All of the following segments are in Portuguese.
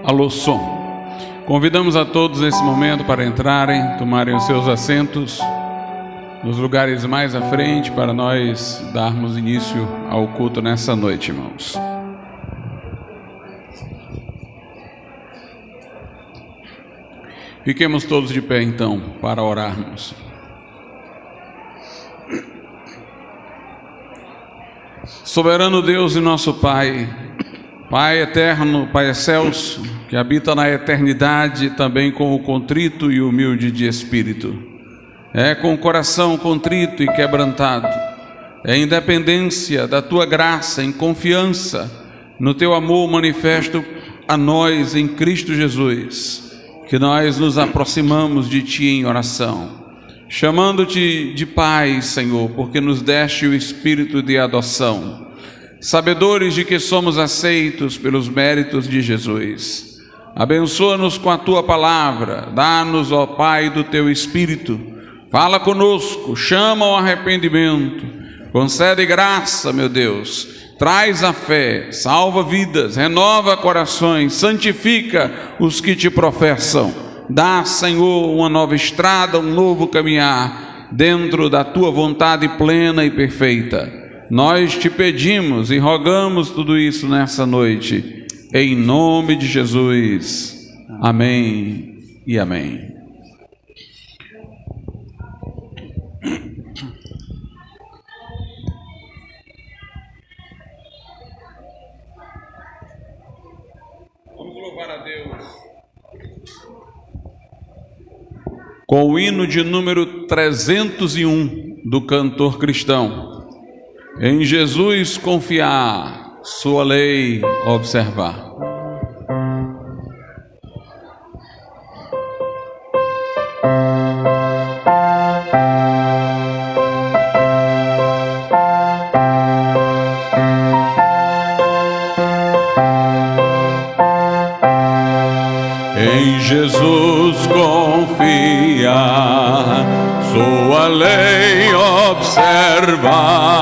Alô, som. Convidamos a todos nesse momento para entrarem, tomarem os seus assentos nos lugares mais à frente para nós darmos início ao culto nessa noite, irmãos. Fiquemos todos de pé então para orarmos. Soberano Deus e nosso Pai, Pai eterno, Pai excelso, que habita na eternidade também com o contrito e humilde de espírito. É com o coração contrito e quebrantado, é em dependência da Tua graça, em confiança no Teu amor manifesto a nós em Cristo Jesus, que nós nos aproximamos de Ti em oração, chamando-Te de Pai, Senhor, porque nos deste o Espírito de adoção, sabedores de que somos aceitos pelos méritos de Jesus. Abençoa-nos com a Tua palavra, dá-nos, ó Pai, do Teu Espírito, fala conosco, chama ao arrependimento, concede graça, meu Deus, traz a fé, salva vidas, renova corações, santifica os que Te professam. Dá, Senhor, uma nova estrada, um novo caminhar, dentro da Tua vontade plena e perfeita. Nós Te pedimos e rogamos tudo isso nessa noite, em nome de Jesus. Amém e amém. Vamos louvar a Deus com o hino de número 301 do cantor cristão. Em Jesus confiar, sua lei observar. Em Jesus confiar, sua lei observar.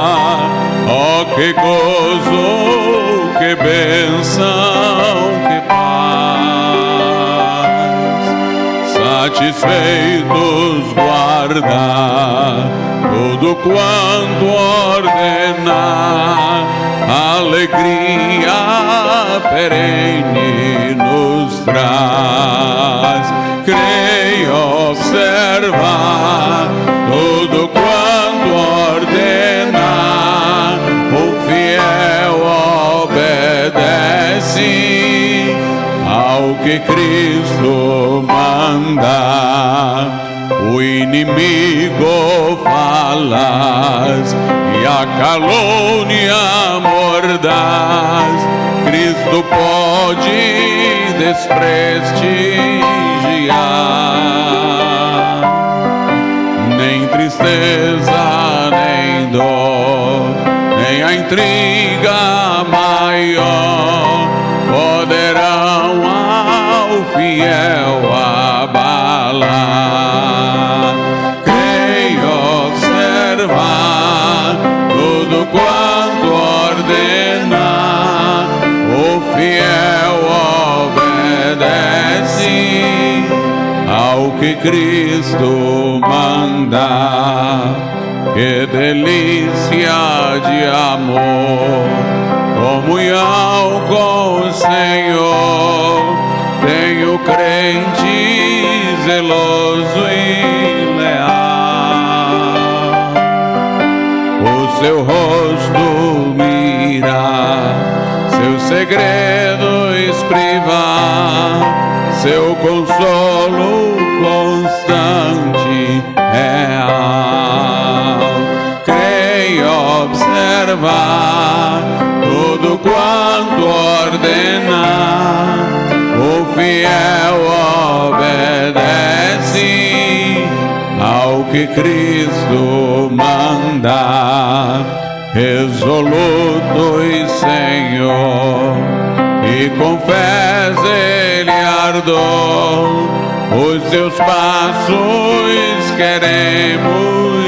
Oh, que gozo, que bênção, que paz. Satisfeitos guardar tudo quanto ordenar, alegria perene nos traz. Creio observar tudo quanto ordenar, o fiel obedece ao que Cristo manda. O inimigo falas e a calúnia mordaz, Cristo pode desprestigiar. Nem tristeza, nem dor, nem a intriga maior poderão ao fiel abalar. Creio observar tudo quanto ordenar, o fiel obedece ao que Cristo manda. Que delícia de amor, comunhão com o Senhor, tem o crente zeloso e leal. O seu rosto mirar, seus segredos privar, seu consolo constante real. Creio observar tudo quanto ordenar, o fiel obedece ao que Cristo manda. Resolutos, Senhor, e com fé ele ardor, os teus passos queremos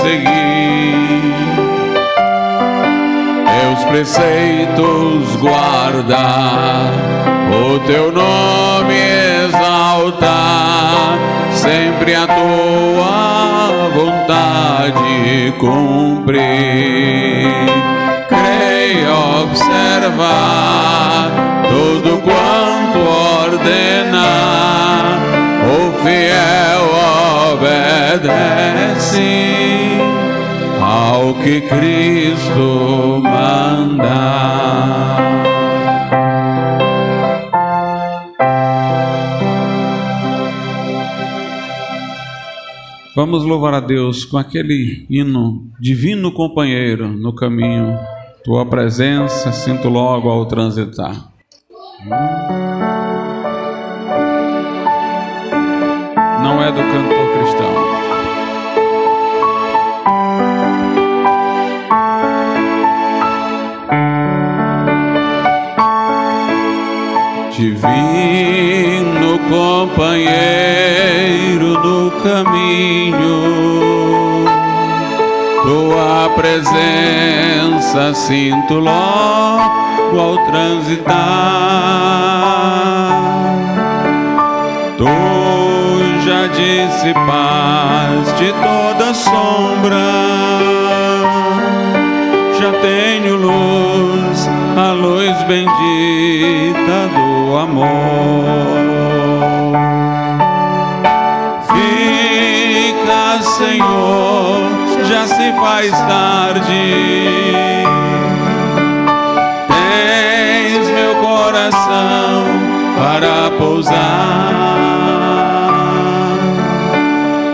seguir. Teus preceitos guardar, o teu nome exaltar, sempre a tua vontade cumprir. Creio observar tudo quanto ordenar, o fiel obedece ao que Cristo mandar. Vamos louvar a Deus com aquele hino: divino companheiro no caminho, tua presença sinto logo ao transitar. Não é do cantor cristão. Divino companheiro do caminho, tua presença sinto logo ao transitar. Tu já dissipaste toda sombra, já tenho luz, a luz bendita do amor. Fica, Senhor, já se faz tarde, tens meu coração para pousar,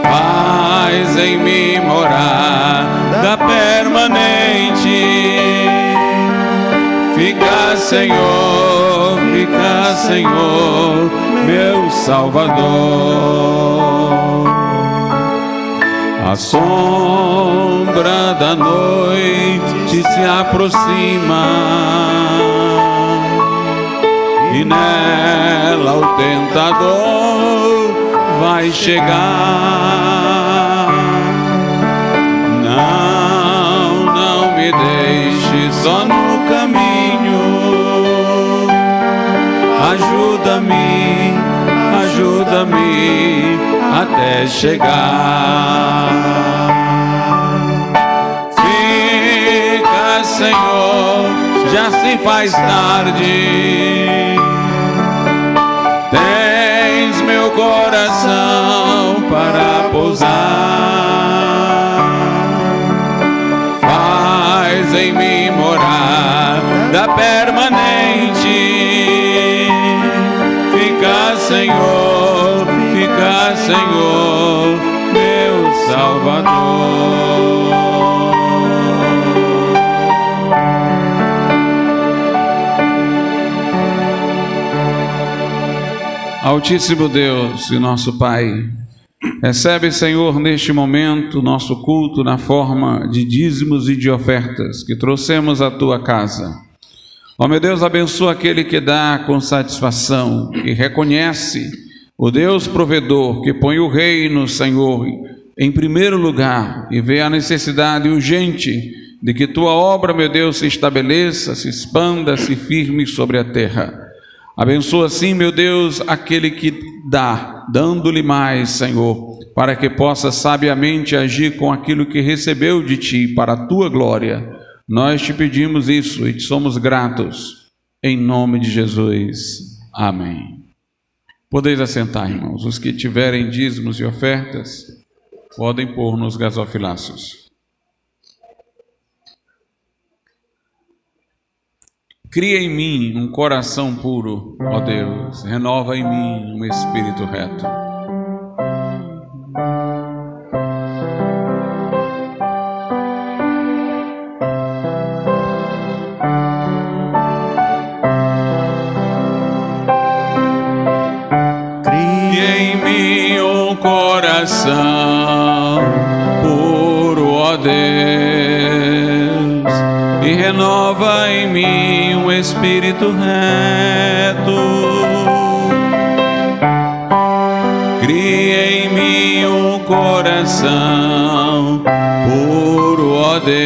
faz em mim morada permanente. Fica, Senhor, meu Salvador. A sombra da noite se aproxima e nela o tentador vai chegar. Não me deixe só no caminho, ajuda-me até chegar. Fica, Senhor, já se faz tarde, tens meu coração para pousar, faz em mim morada permanente. Fica, Senhor, meu Salvador. Altíssimo Deus e nosso Pai, recebe, Senhor, neste momento nosso culto na forma de dízimos e de ofertas que trouxemos à Tua casa. Ó meu Deus, abençoa aquele que dá com satisfação, que reconhece o Deus provedor, que põe o reino, Senhor, em primeiro lugar e vê a necessidade urgente de que Tua obra, meu Deus, se estabeleça, se expanda, se firme sobre a terra. Abençoa, sim, meu Deus, aquele que dá, dando-lhe mais, Senhor, para que possa sabiamente agir com aquilo que recebeu de Ti, para a Tua glória. Nós Te pedimos isso e Te somos gratos, em nome de Jesus. Amém. Podeis assentar, irmãos. Os que tiverem dízimos e ofertas, podem pôr nos gasofilaços. Cria em mim um coração puro, ó Deus, renova em mim um espírito reto. Coração puro, ó Deus, e renova em mim um espírito reto. Cria em mim um coração puro, ó Deus,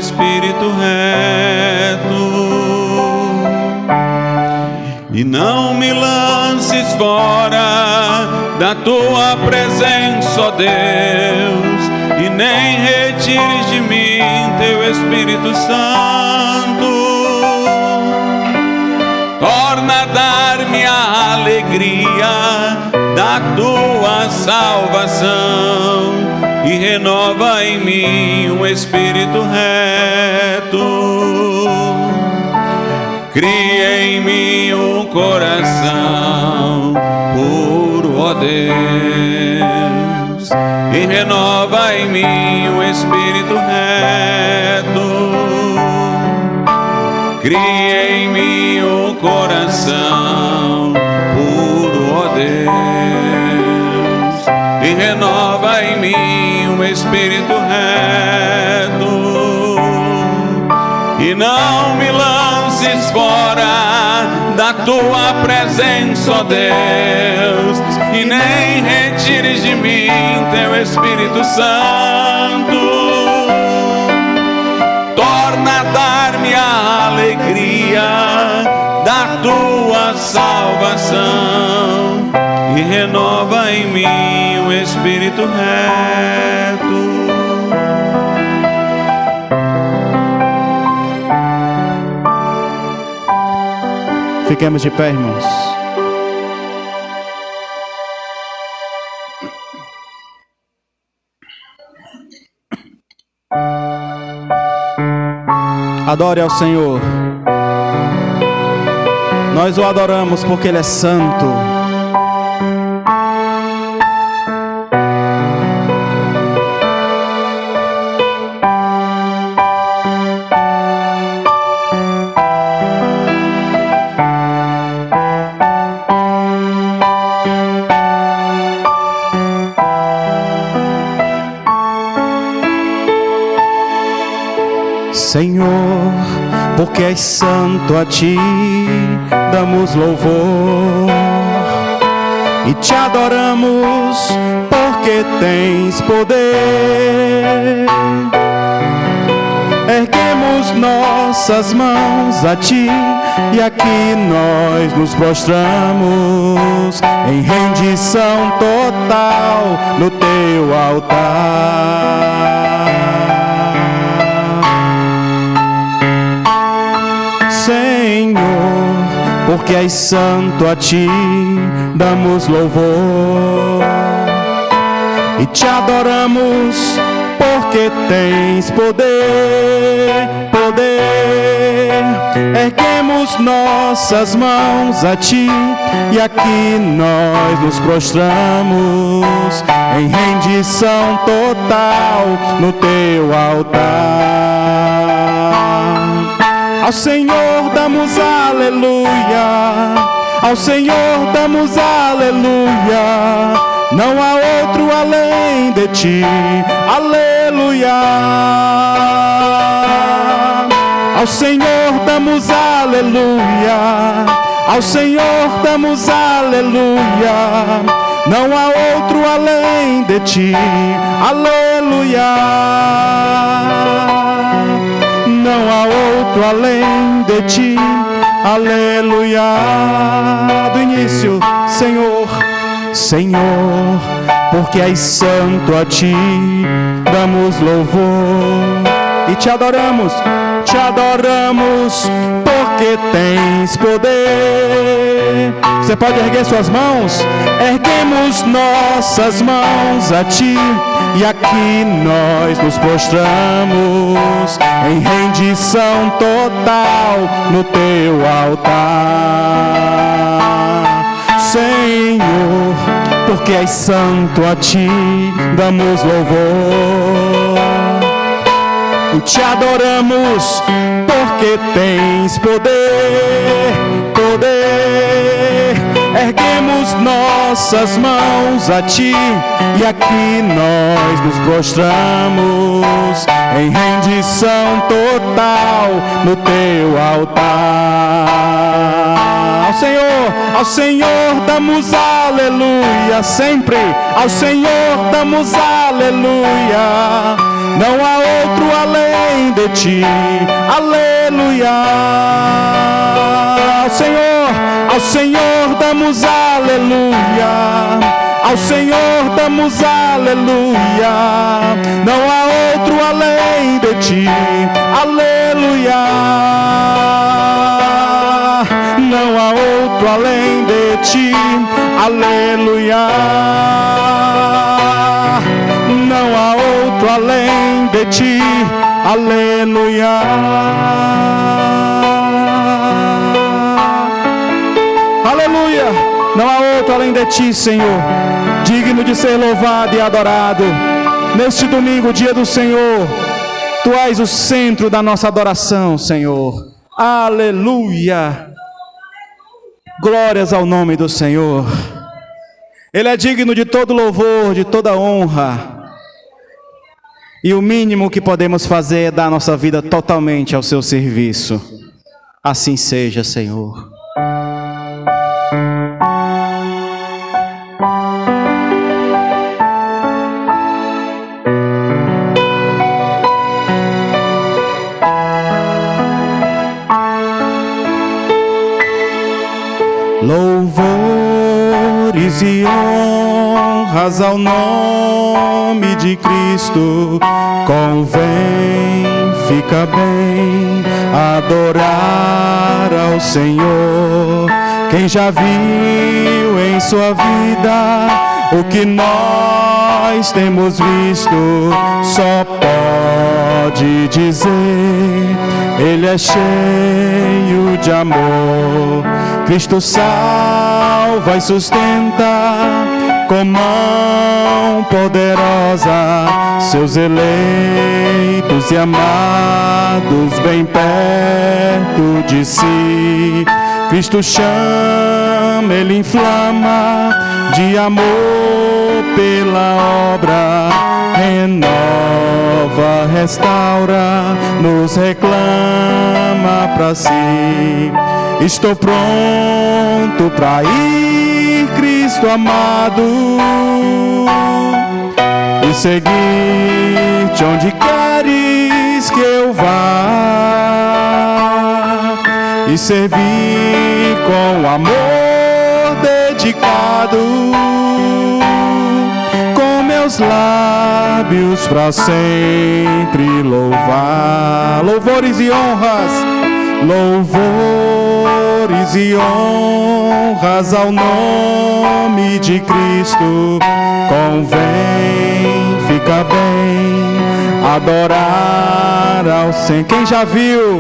espírito reto. E não me lances fora da tua presença, ó Deus, e nem retires de mim teu Espírito Santo. Torna a dar-me a alegria da tua salvação e renova em mim um espírito reto. Cria em mim um coração puro, ó Deus, e renova em mim um espírito reto. Cria em mim um coração puro, ó Deus, e renova em mim um espírito reto. E não me lances fora da tua presença, ó Deus, e nem retires de mim teu Espírito Santo. Torna a dar-me a alegria da tua salvação e renova em mim o espírito reto. Fiquemos de pé, irmãos. Adore ao Senhor. Nós o adoramos porque Ele é santo. Senhor, porque és santo, a Ti damos louvor e Te adoramos, porque tens poder. Erguemos nossas mãos a Ti e aqui nós nos prostramos em rendição total no Teu altar. Senhor, porque és santo, a Ti damos louvor e Te adoramos, porque tens poder, poder. Erguemos nossas mãos a Ti e aqui nós nos prostramos em rendição total no Teu altar. Ao Senhor damos aleluia, ao Senhor damos aleluia, não há outro além de Ti, aleluia. Ao Senhor damos aleluia, ao Senhor damos aleluia, não há outro além de Ti, aleluia. Não há outro além de Ti, aleluia. Do início, Senhor, Senhor, porque és santo, a Ti damos louvor e Te adoramos, porque tens poder. Você pode erguer suas mãos? Erguemos nossas mãos a Ti e aqui nós nos prostramos em rendição total no Teu altar. Senhor, porque és santo, a Ti damos louvor e Te adoramos, porque tens poder, poder. Erguemos nossas mãos a Ti e aqui nós nos prostramos em rendição total no Teu altar. Ao Senhor damos aleluia sempre, ao Senhor damos aleluia, não há outro além de ti. Aleluia. Ao Senhor damos aleluia. Ao Senhor damos aleluia. Não há outro além de ti. Aleluia. Não há outro além de ti. Aleluia. Não há outro além de ti. Aleluia. Aleluia. Não há outro além de ti, Senhor, digno de ser louvado e adorado. Neste domingo, dia do Senhor, tu és o centro da nossa adoração, Senhor. Aleluia. Glórias ao nome do Senhor. Ele é digno de todo louvor, de toda honra. E o mínimo que podemos fazer é dar nossa vida totalmente ao seu serviço. Assim seja, Senhor. Louvores e honras ao nome de Cristo. Convém, fica bem, adorar ao Senhor. Quem já viu em sua vida o que nós temos visto, só pode dizer: Ele é cheio de amor. Cristo salva e sustenta com mão poderosa seus eleitos e amados bem perto de si. Cristo chama, Ele inflama de amor pela obra, renova, restaura, nos reclama para si. Estou pronto para ir, Cristo amado, e seguir-te onde queres que eu vá, e servir com amor dedicado, com meus lábios para sempre louvar. Louvores e honras, louvores e honras ao nome de Cristo. Convém, fica bem, adorar ao Senhor. Quem já viu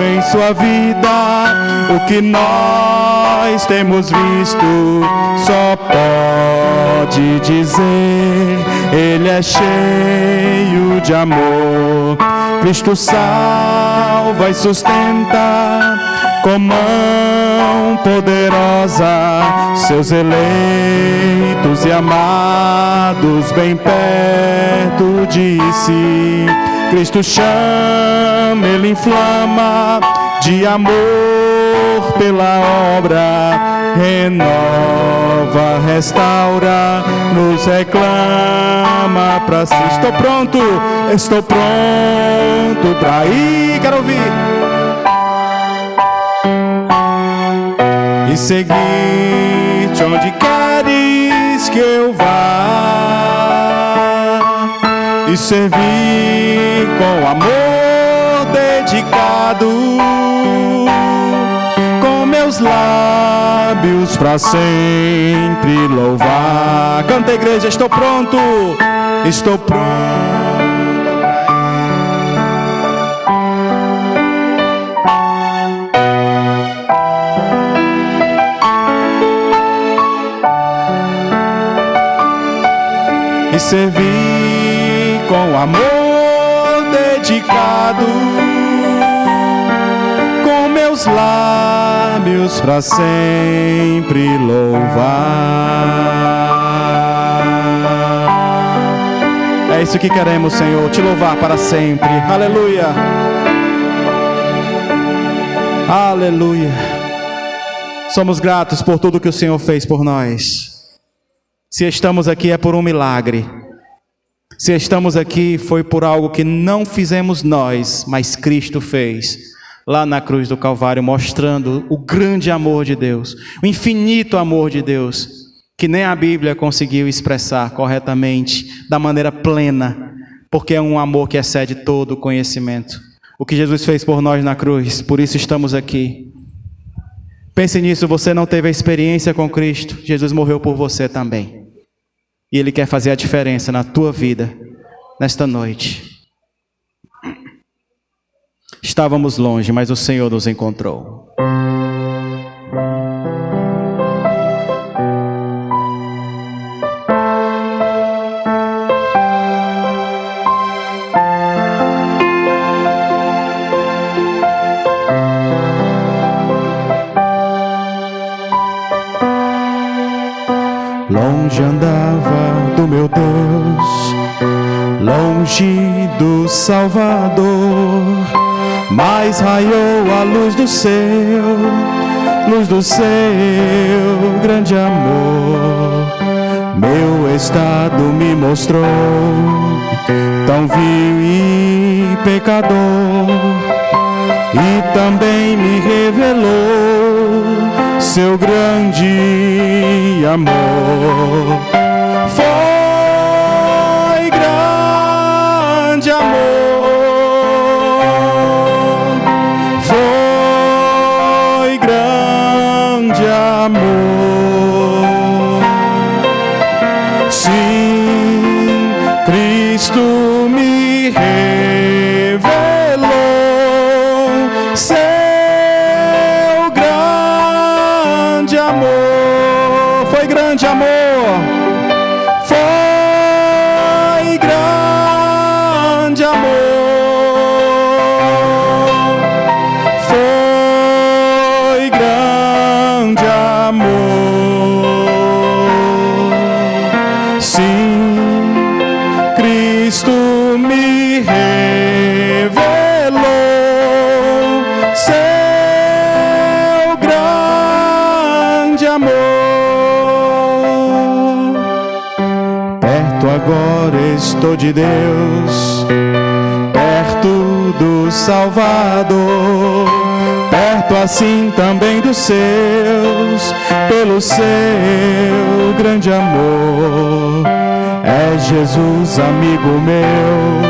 em sua vida o que nós temos visto, só pode dizer: Ele é cheio de amor. Cristo salva e sustenta com mão poderosa seus eleitos e amados bem perto de si. Cristo chama, Ele inflama de amor pela obra, renova, restaura, nos reclama para si. Estou pronto para ir, quero ouvir, e seguir-te onde queres que eu vá, e servir com amor dedicado, com meus lábios para sempre louvar. Canta, igreja, estou pronto, estou pronto. E servir com amor dedicado, com meus lábios para sempre louvar. É isso que queremos, Senhor, te louvar para sempre. Aleluia. Aleluia. Somos gratos por tudo que o Senhor fez por nós. Se estamos aqui é por um milagre. Se estamos aqui, foi por algo que não fizemos nós, mas Cristo fez, lá na cruz do Calvário, mostrando o grande amor de Deus, o infinito amor de Deus, que nem a Bíblia conseguiu expressar corretamente, da maneira plena, porque é um amor que excede todo o conhecimento. O que Jesus fez por nós na cruz, por isso estamos aqui. Pense nisso, você não teve a experiência com Cristo, Jesus morreu por você também. E Ele quer fazer a diferença na tua vida, nesta noite. Estávamos longe, mas o Senhor nos encontrou. Longe andava do meu Deus, longe do Salvador, mas raiou a luz do seu grande amor. Meu estado me mostrou tão vil e pecador, e também me revelou seu grande amor. Foi grande amor, foi grande amor. Sim, Cristo me revelou seu grande amor. Foi grande amor, foi grande amor, foi grande amor. Sim, Cristo me revelou seu grande amor. Perto agora estou de Deus, perto do Salvador, perto assim também dos seus, pelo seu grande amor. É Jesus, amigo meu,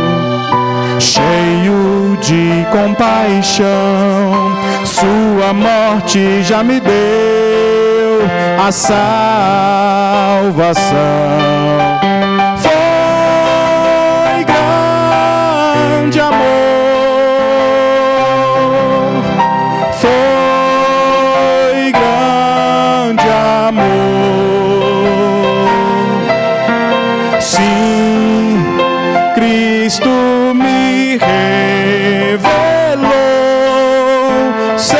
cheio de compaixão, sua morte já me deu a salvação. Foi grande amor, foi grande amor. Sim, Cristo me revelou seu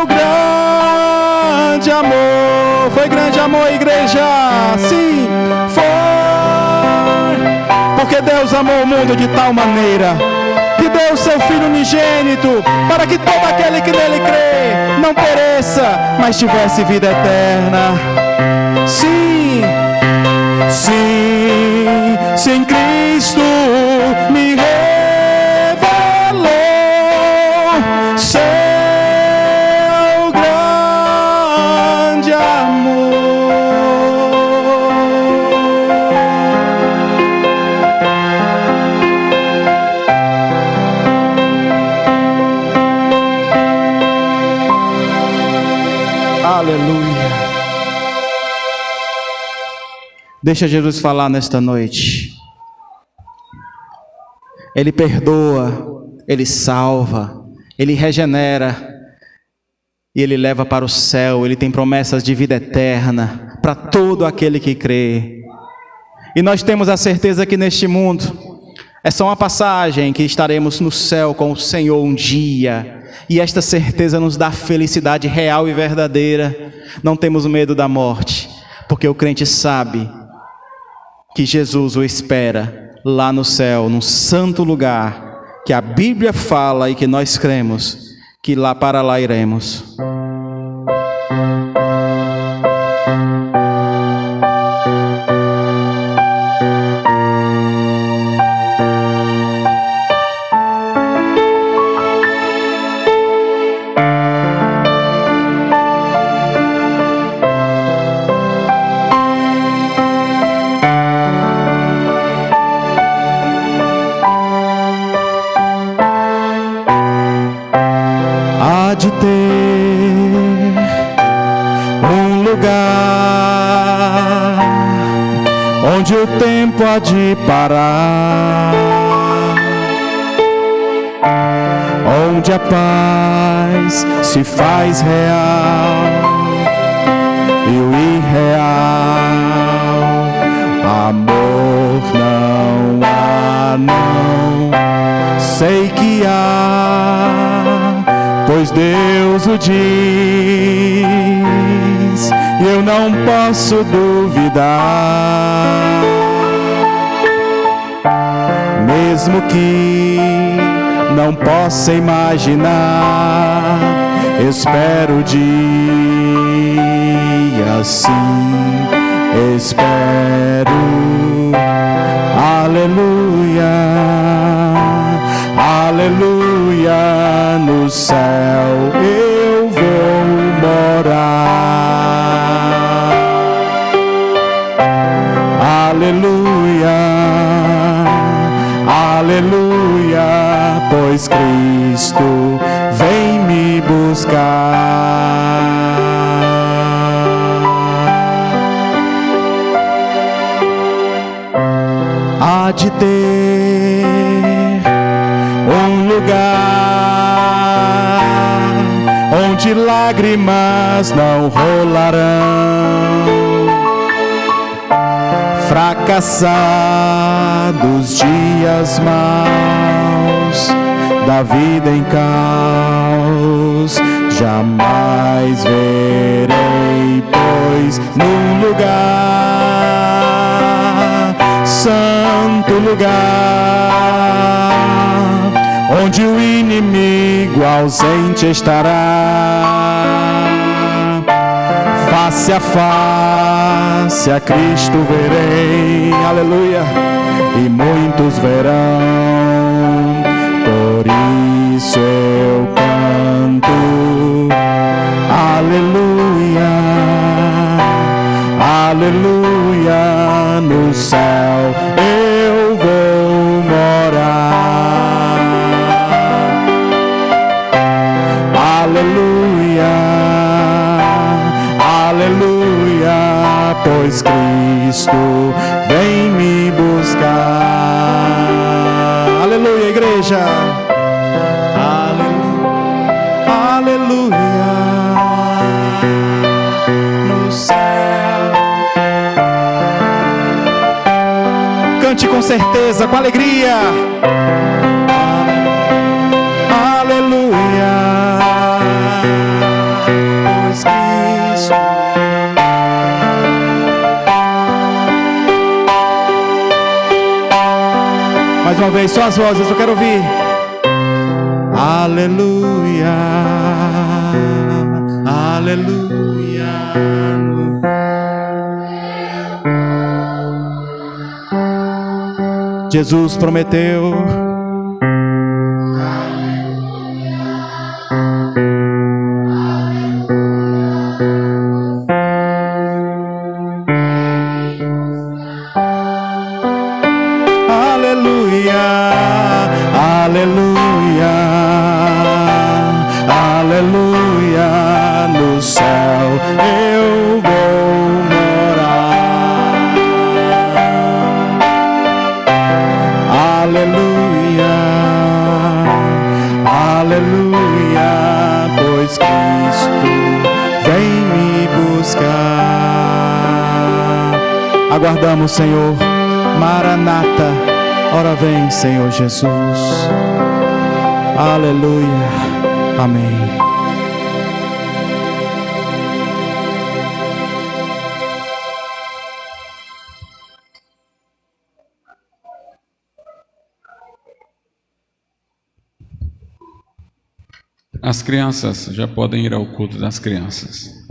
grande amor. Foi grande amor, igreja. Sim, foi. Porque Deus amou o mundo de tal maneira que deu o seu Filho unigênito, para que todo aquele que nele crê não pereça, mas tivesse vida eterna. Sim, sim, sim, Cristo me revelou seu grande amor. Aleluia. Deixa Jesus falar nesta noite. Ele perdoa, Ele salva, Ele regenera e Ele leva para o céu. Ele tem promessas de vida eterna para todo aquele que crê. E nós temos a certeza que neste mundo é só uma passagem, que estaremos no céu com o Senhor um dia. E esta certeza nos dá felicidade real e verdadeira. Não temos medo da morte, porque o crente sabe que Jesus o espera lá no céu, num santo lugar, que a Bíblia fala e que nós cremos, que lá para lá iremos. onde o tempo há de parar, onde a paz se faz real e o irreal amor não há, não sei que há, pois Deus o diz e eu não posso duvidar, mesmo que não possa imaginar, espero o dia sim, espero, aleluia, aleluia, no céu eu vou morar, aleluia, aleluia, pois Cristo vem me buscar. Há de ter um lugar onde lágrimas não rolarão, fracassados dias maus da vida em caos, jamais verei, pois num lugar, santo lugar, onde o inimigo ausente estará, face a face a Cristo verei, aleluia, e muitos verão, por isso eu canto, aleluia, aleluia, no céu eu vou morar, aleluia, aleluia, pois Cristo vem me buscar, aleluia, igreja, aleluia, no céu, cante com certeza, com alegria, aleluia, pois Cristo. Mais uma vez, só as vozes, eu quero ouvir. Aleluia, aleluia. Jesus prometeu. Aleluia, aleluia, no céu eu vou morar, aleluia, aleluia, pois Cristo vem me buscar. Aguardamos, Senhor, Maranata, ora vem, Senhor Jesus. Aleluia. Amém. As crianças já podem ir ao culto das crianças.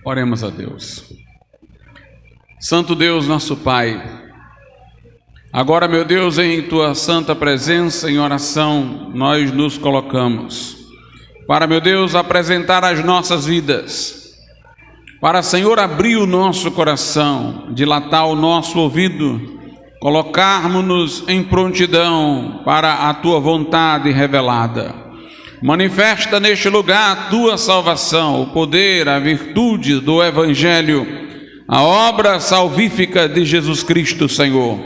Oremos a Deus. Santo Deus, nosso Pai, agora, meu Deus, em Tua santa presença, em oração, nós nos colocamos para, meu Deus, apresentar as nossas vidas, para, Senhor, abrir o nosso coração, dilatar o nosso ouvido, colocarmos-nos em prontidão para a Tua vontade revelada. Manifesta neste lugar a Tua salvação, o poder, a virtude do Evangelho, a obra salvífica de Jesus Cristo, Senhor.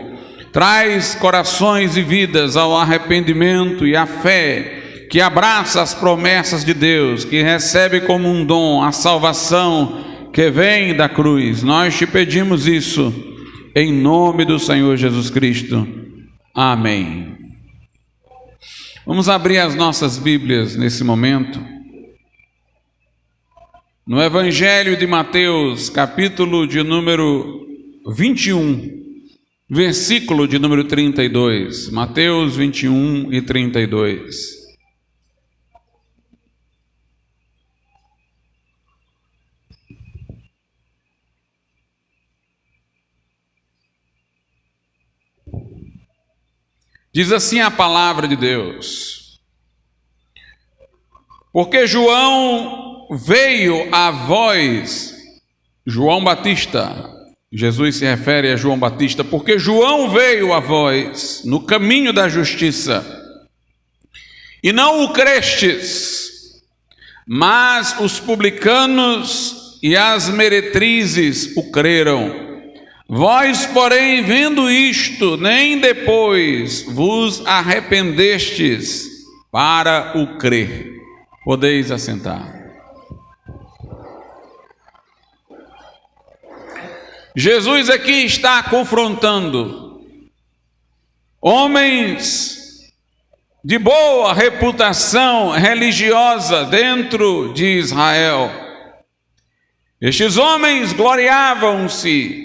Traz corações e vidas ao arrependimento e à fé, que abraça as promessas de Deus, que recebe como um dom a salvação que vem da cruz. Nós te pedimos isso em nome do Senhor Jesus Cristo. Amém. Vamos abrir as nossas Bíblias nesse momento. No Evangelho de Mateus, capítulo de número 21, versículo de número 32. Mateus 21 e 32. Diz assim a palavra de Deus: porque João veio a vós, João Batista, Jesus se refere a João Batista, porque João veio a vós no caminho da justiça, e não o crestes, mas os publicanos e as meretrizes o creram. Vós, porém, vendo isto, nem depois vos arrependestes para o crer. Podeis assentar. Jesus aqui está confrontando homens de boa reputação religiosa dentro de Israel. Estes homens gloriavam-se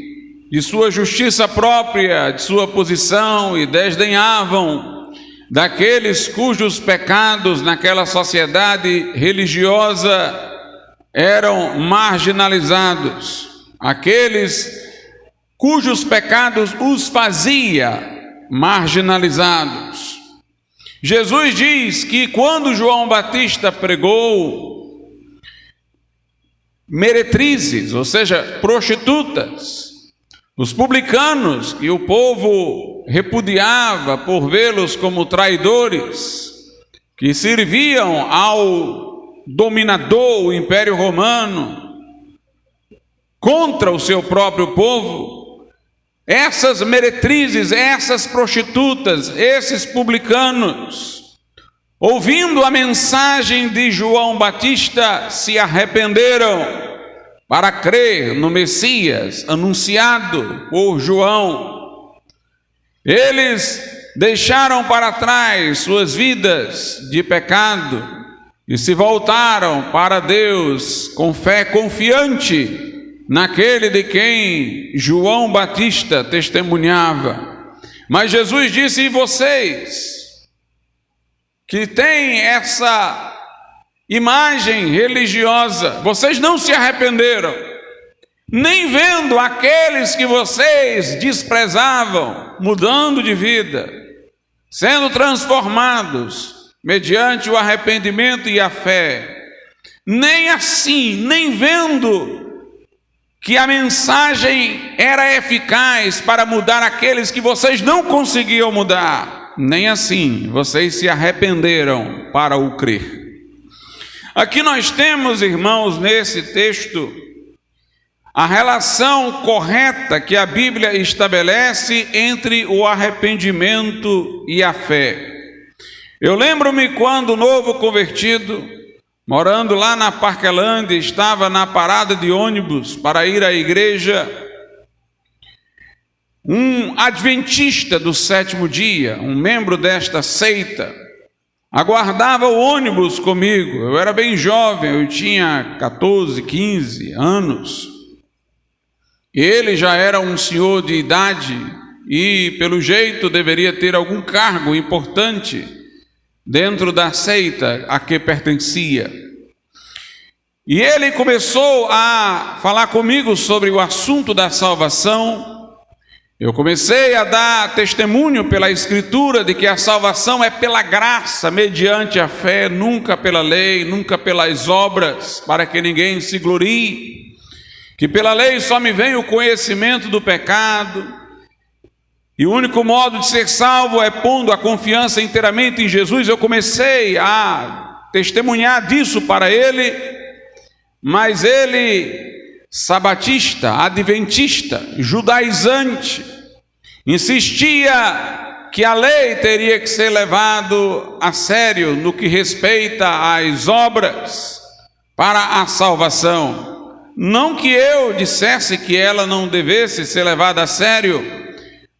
de sua justiça própria, de sua posição, e desdenhavam daqueles cujos pecados naquela sociedade religiosa eram marginalizados, aqueles cujos pecados os fazia marginalizados. Jesus diz que quando João Batista pregou, meretrizes, ou seja, prostitutas, os publicanos, que o povo repudiava por vê-los como traidores, que serviam ao dominador, o Império Romano, contra o seu próprio povo, essas meretrizes, essas prostitutas, esses publicanos, ouvindo a mensagem de João Batista, se arrependeram para crer no Messias anunciado por João. Eles deixaram para trás suas vidas de pecado e se voltaram para Deus com fé confiante naquele de quem João Batista testemunhava. Mas Jesus disse: e vocês que têm essa imagem religiosa, vocês não se arrependeram, nem vendo aqueles que vocês desprezavam, mudando de vida, sendo transformados mediante o arrependimento e a fé, nem assim, nem vendo que a mensagem era eficaz para mudar aqueles que vocês não conseguiam mudar, nem assim vocês se arrependeram para o crer. Aqui nós temos, irmãos, nesse texto, a relação correta que a Bíblia estabelece entre o arrependimento e a fé. Eu lembro-me quando novo convertido, morando lá na Parquelândia, estava na parada de ônibus para ir à igreja, um adventista do sétimo dia, um membro desta seita, aguardava o ônibus comigo. Eu era bem jovem, eu tinha 14, 15 anos. Ele já era um senhor de idade e, pelo jeito, deveria ter algum cargo importante dentro da seita a que pertencia. E ele começou a falar comigo sobre o assunto da salvação. Eu comecei a dar testemunho pela Escritura de que a salvação é pela graça, mediante a fé, nunca pela lei, nunca pelas obras, para que ninguém se glorie. que pela lei só me vem o conhecimento do pecado, e o único modo de ser salvo é pondo a confiança inteiramente em Jesus. Eu comecei a testemunhar disso para ele, mas ele, sabatista, adventista, judaizante, insistia que a lei teria que ser levado a sério no que respeita às obras para a salvação. Não que eu dissesse que ela não devesse ser levada a sério,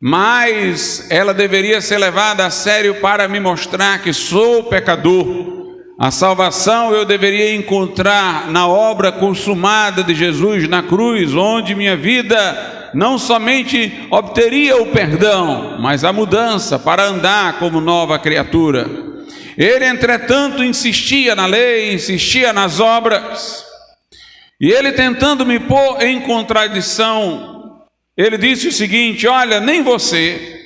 mas ela deveria ser levada a sério para me mostrar que sou pecador. A salvação eu deveria encontrar na obra consumada de Jesus na cruz, onde minha vida não somente obteria o perdão, mas a mudança para andar como nova criatura. Ele, entretanto, insistia na lei, insistia nas obras, e ele, tentando me pôr em contradição, ele disse o seguinte: olha, nem você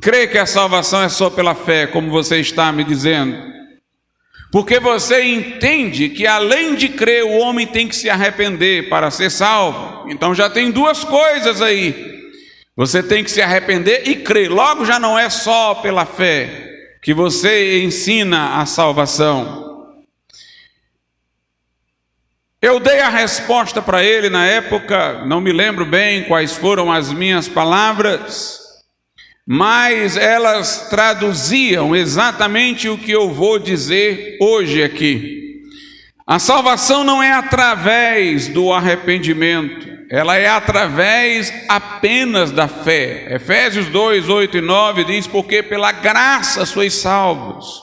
crê que a salvação é só pela fé, como você está me dizendo, porque você entende que além de crer, o homem tem que se arrepender para ser salvo. Então já tem duas coisas aí: você tem que se arrepender e crer. Logo já não é só pela fé que você ensina a salvação. Eu dei a resposta para ele na época, não me lembro bem quais foram as minhas palavras, mas elas traduziam exatamente o que eu vou dizer hoje aqui. A salvação não é através do arrependimento, ela é através apenas da fé. Efésios 2, 8 e 9 diz: porque pela graça sois salvos,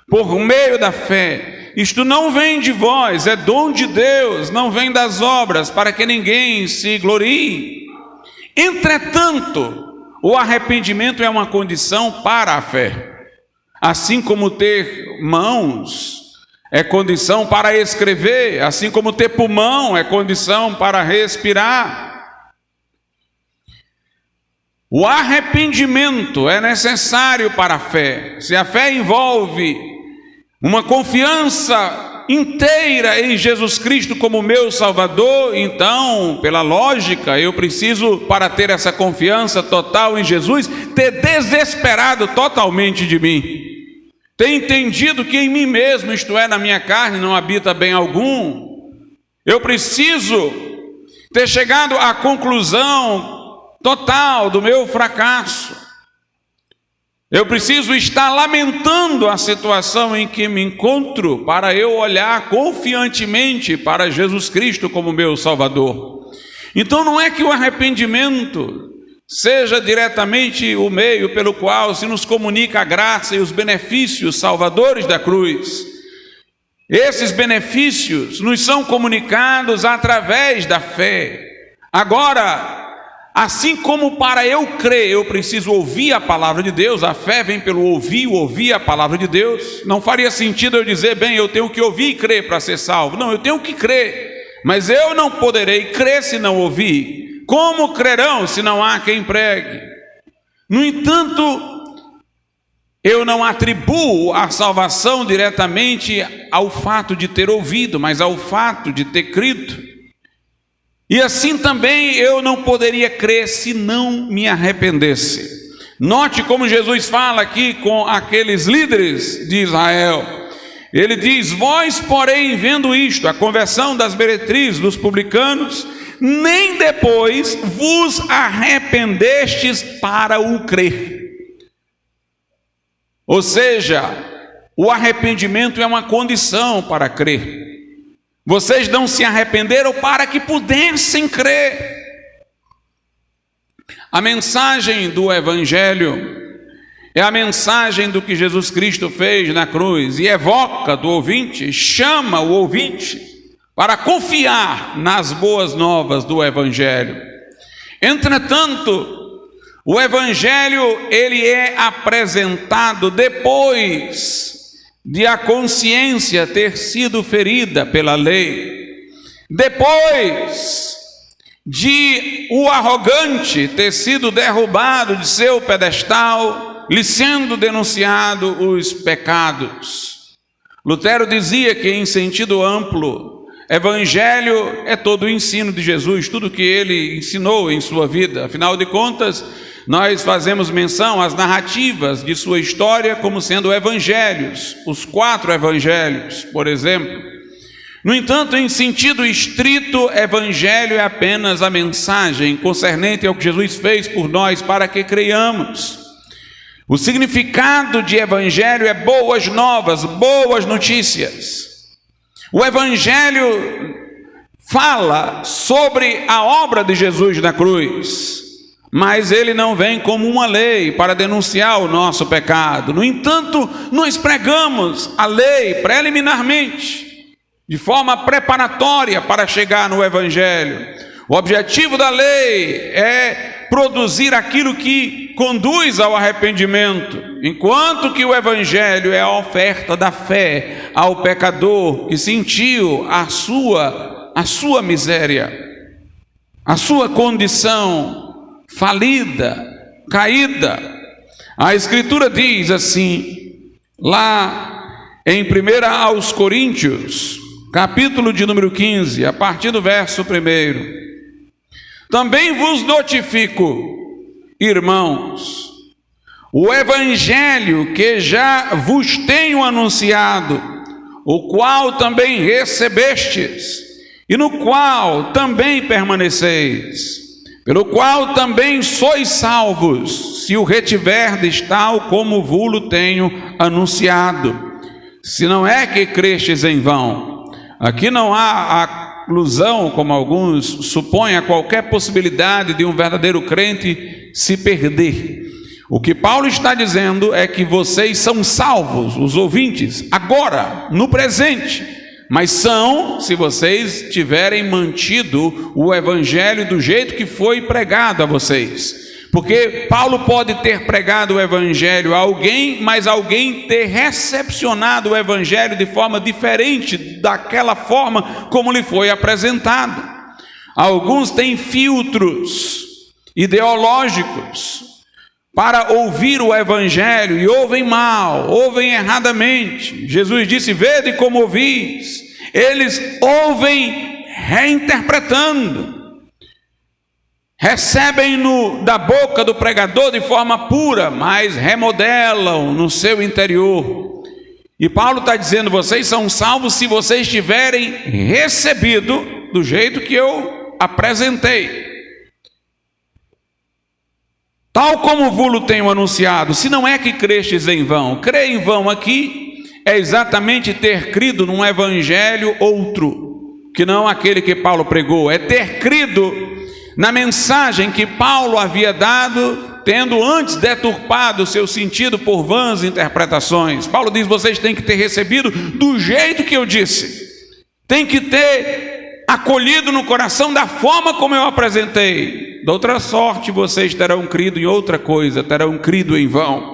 por meio da fé. Isto não vem de vós, é dom de Deus, não vem das obras, para que ninguém se glorie. Entretanto, o arrependimento é uma condição para a fé, assim como ter mãos é condição para escrever, assim como ter pulmão é condição para respirar. O arrependimento é necessário para a fé. Se a fé envolve uma confiança inteira em Jesus Cristo como meu Salvador, então, pela lógica, eu preciso, para ter essa confiança total em Jesus, ter desesperado totalmente de mim, ter entendido que em mim mesmo, isto é, na minha carne, não habita bem algum. Eu preciso ter chegado à conclusão total do meu fracasso. Eu preciso estar lamentando a situação em que me encontro para eu olhar confiantemente para Jesus Cristo como meu Salvador. Então não é que o arrependimento seja diretamente o meio pelo qual se nos comunica a graça e os benefícios salvadores da cruz. Esses benefícios nos são comunicados através da fé. Agora, assim como para eu crer, eu preciso ouvir a palavra de Deus, a fé vem pelo ouvir a palavra de Deus. Não faria sentido eu dizer, bem, eu tenho que ouvir e crer para ser salvo. Não, eu tenho que crer, mas eu não poderei crer se não ouvir. Como crerão se não há quem pregue? No entanto, eu não atribuo a salvação diretamente ao fato de ter ouvido, mas ao fato de ter crido. E assim também eu não poderia crer se não me arrependesse. Note como Jesus fala aqui com aqueles líderes de Israel. Ele diz: vós, porém, vendo isto, a conversão das meretrizes, dos publicanos, nem depois vos arrependestes para o crer. Ou seja, o arrependimento é uma condição para crer. Vocês não se arrependeram para que pudessem crer. A mensagem do Evangelho é a mensagem do que Jesus Cristo fez na cruz e evoca do ouvinte, chama o ouvinte para confiar nas boas novas do Evangelho. Entretanto, o Evangelho ele é apresentado depois de a consciência ter sido ferida pela lei, depois de o arrogante ter sido derrubado de seu pedestal, lhe sendo denunciado os pecados. Lutero dizia que, em sentido amplo, Evangelho é todo o ensino de Jesus, tudo que ele ensinou em sua vida. Afinal de contas, nós fazemos menção às narrativas de sua história como sendo evangelhos, os 4 evangelhos, por exemplo. No entanto, em sentido estrito, evangelho é apenas a mensagem concernente ao que Jesus fez por nós para que creiamos. O significado de evangelho é boas novas, boas notícias. O evangelho fala sobre a obra de Jesus na cruz, mas ele não vem como uma lei para denunciar o nosso pecado. No entanto, nós pregamos a lei preliminarmente, de forma preparatória para chegar no evangelho. O objetivo da lei é produzir aquilo que conduz ao arrependimento, enquanto que o evangelho é a oferta da fé ao pecador que sentiu a sua miséria, a sua condição falida, caída. A Escritura diz assim, lá em 1 aos Coríntios, capítulo de número 15, a partir do verso 1: também vos notifico, irmãos, o evangelho que já vos tenho anunciado, o qual também recebestes, e no qual também permaneceis, pelo qual também sois salvos, se o retiverdes tal como vos tenho anunciado, se não é que crestes em vão. Aqui não há alusão, como alguns supõem, a qualquer possibilidade de um verdadeiro crente se perder. O que Paulo está dizendo é que vocês são salvos, os ouvintes, agora, no presente, mas são, se vocês tiverem mantido o evangelho do jeito que foi pregado a vocês. Porque Paulo pode ter pregado o evangelho a alguém, mas alguém ter recepcionado o evangelho de forma diferente daquela forma como lhe foi apresentado. Alguns têm filtros ideológicos para ouvir o evangelho e ouvem mal, ouvem erradamente. Jesus disse: vede como ouvis. Eles ouvem reinterpretando, recebem-no da boca do pregador de forma pura, mas remodelam no seu interior. E Paulo está dizendo: vocês são salvos se vocês tiverem recebido do jeito que eu apresentei, tal como vos tenho anunciado. Se não é que crestes em vão. Crer em vão aqui é exatamente ter crido num evangelho outro, que não aquele que Paulo pregou. É ter crido na mensagem que Paulo havia dado, tendo antes deturpado o seu sentido por vãs interpretações. Paulo diz: vocês têm que ter recebido do jeito que eu disse, tem que ter acolhido no coração da forma como eu apresentei. De outra sorte, vocês terão crido em outra coisa, terão crido em vão.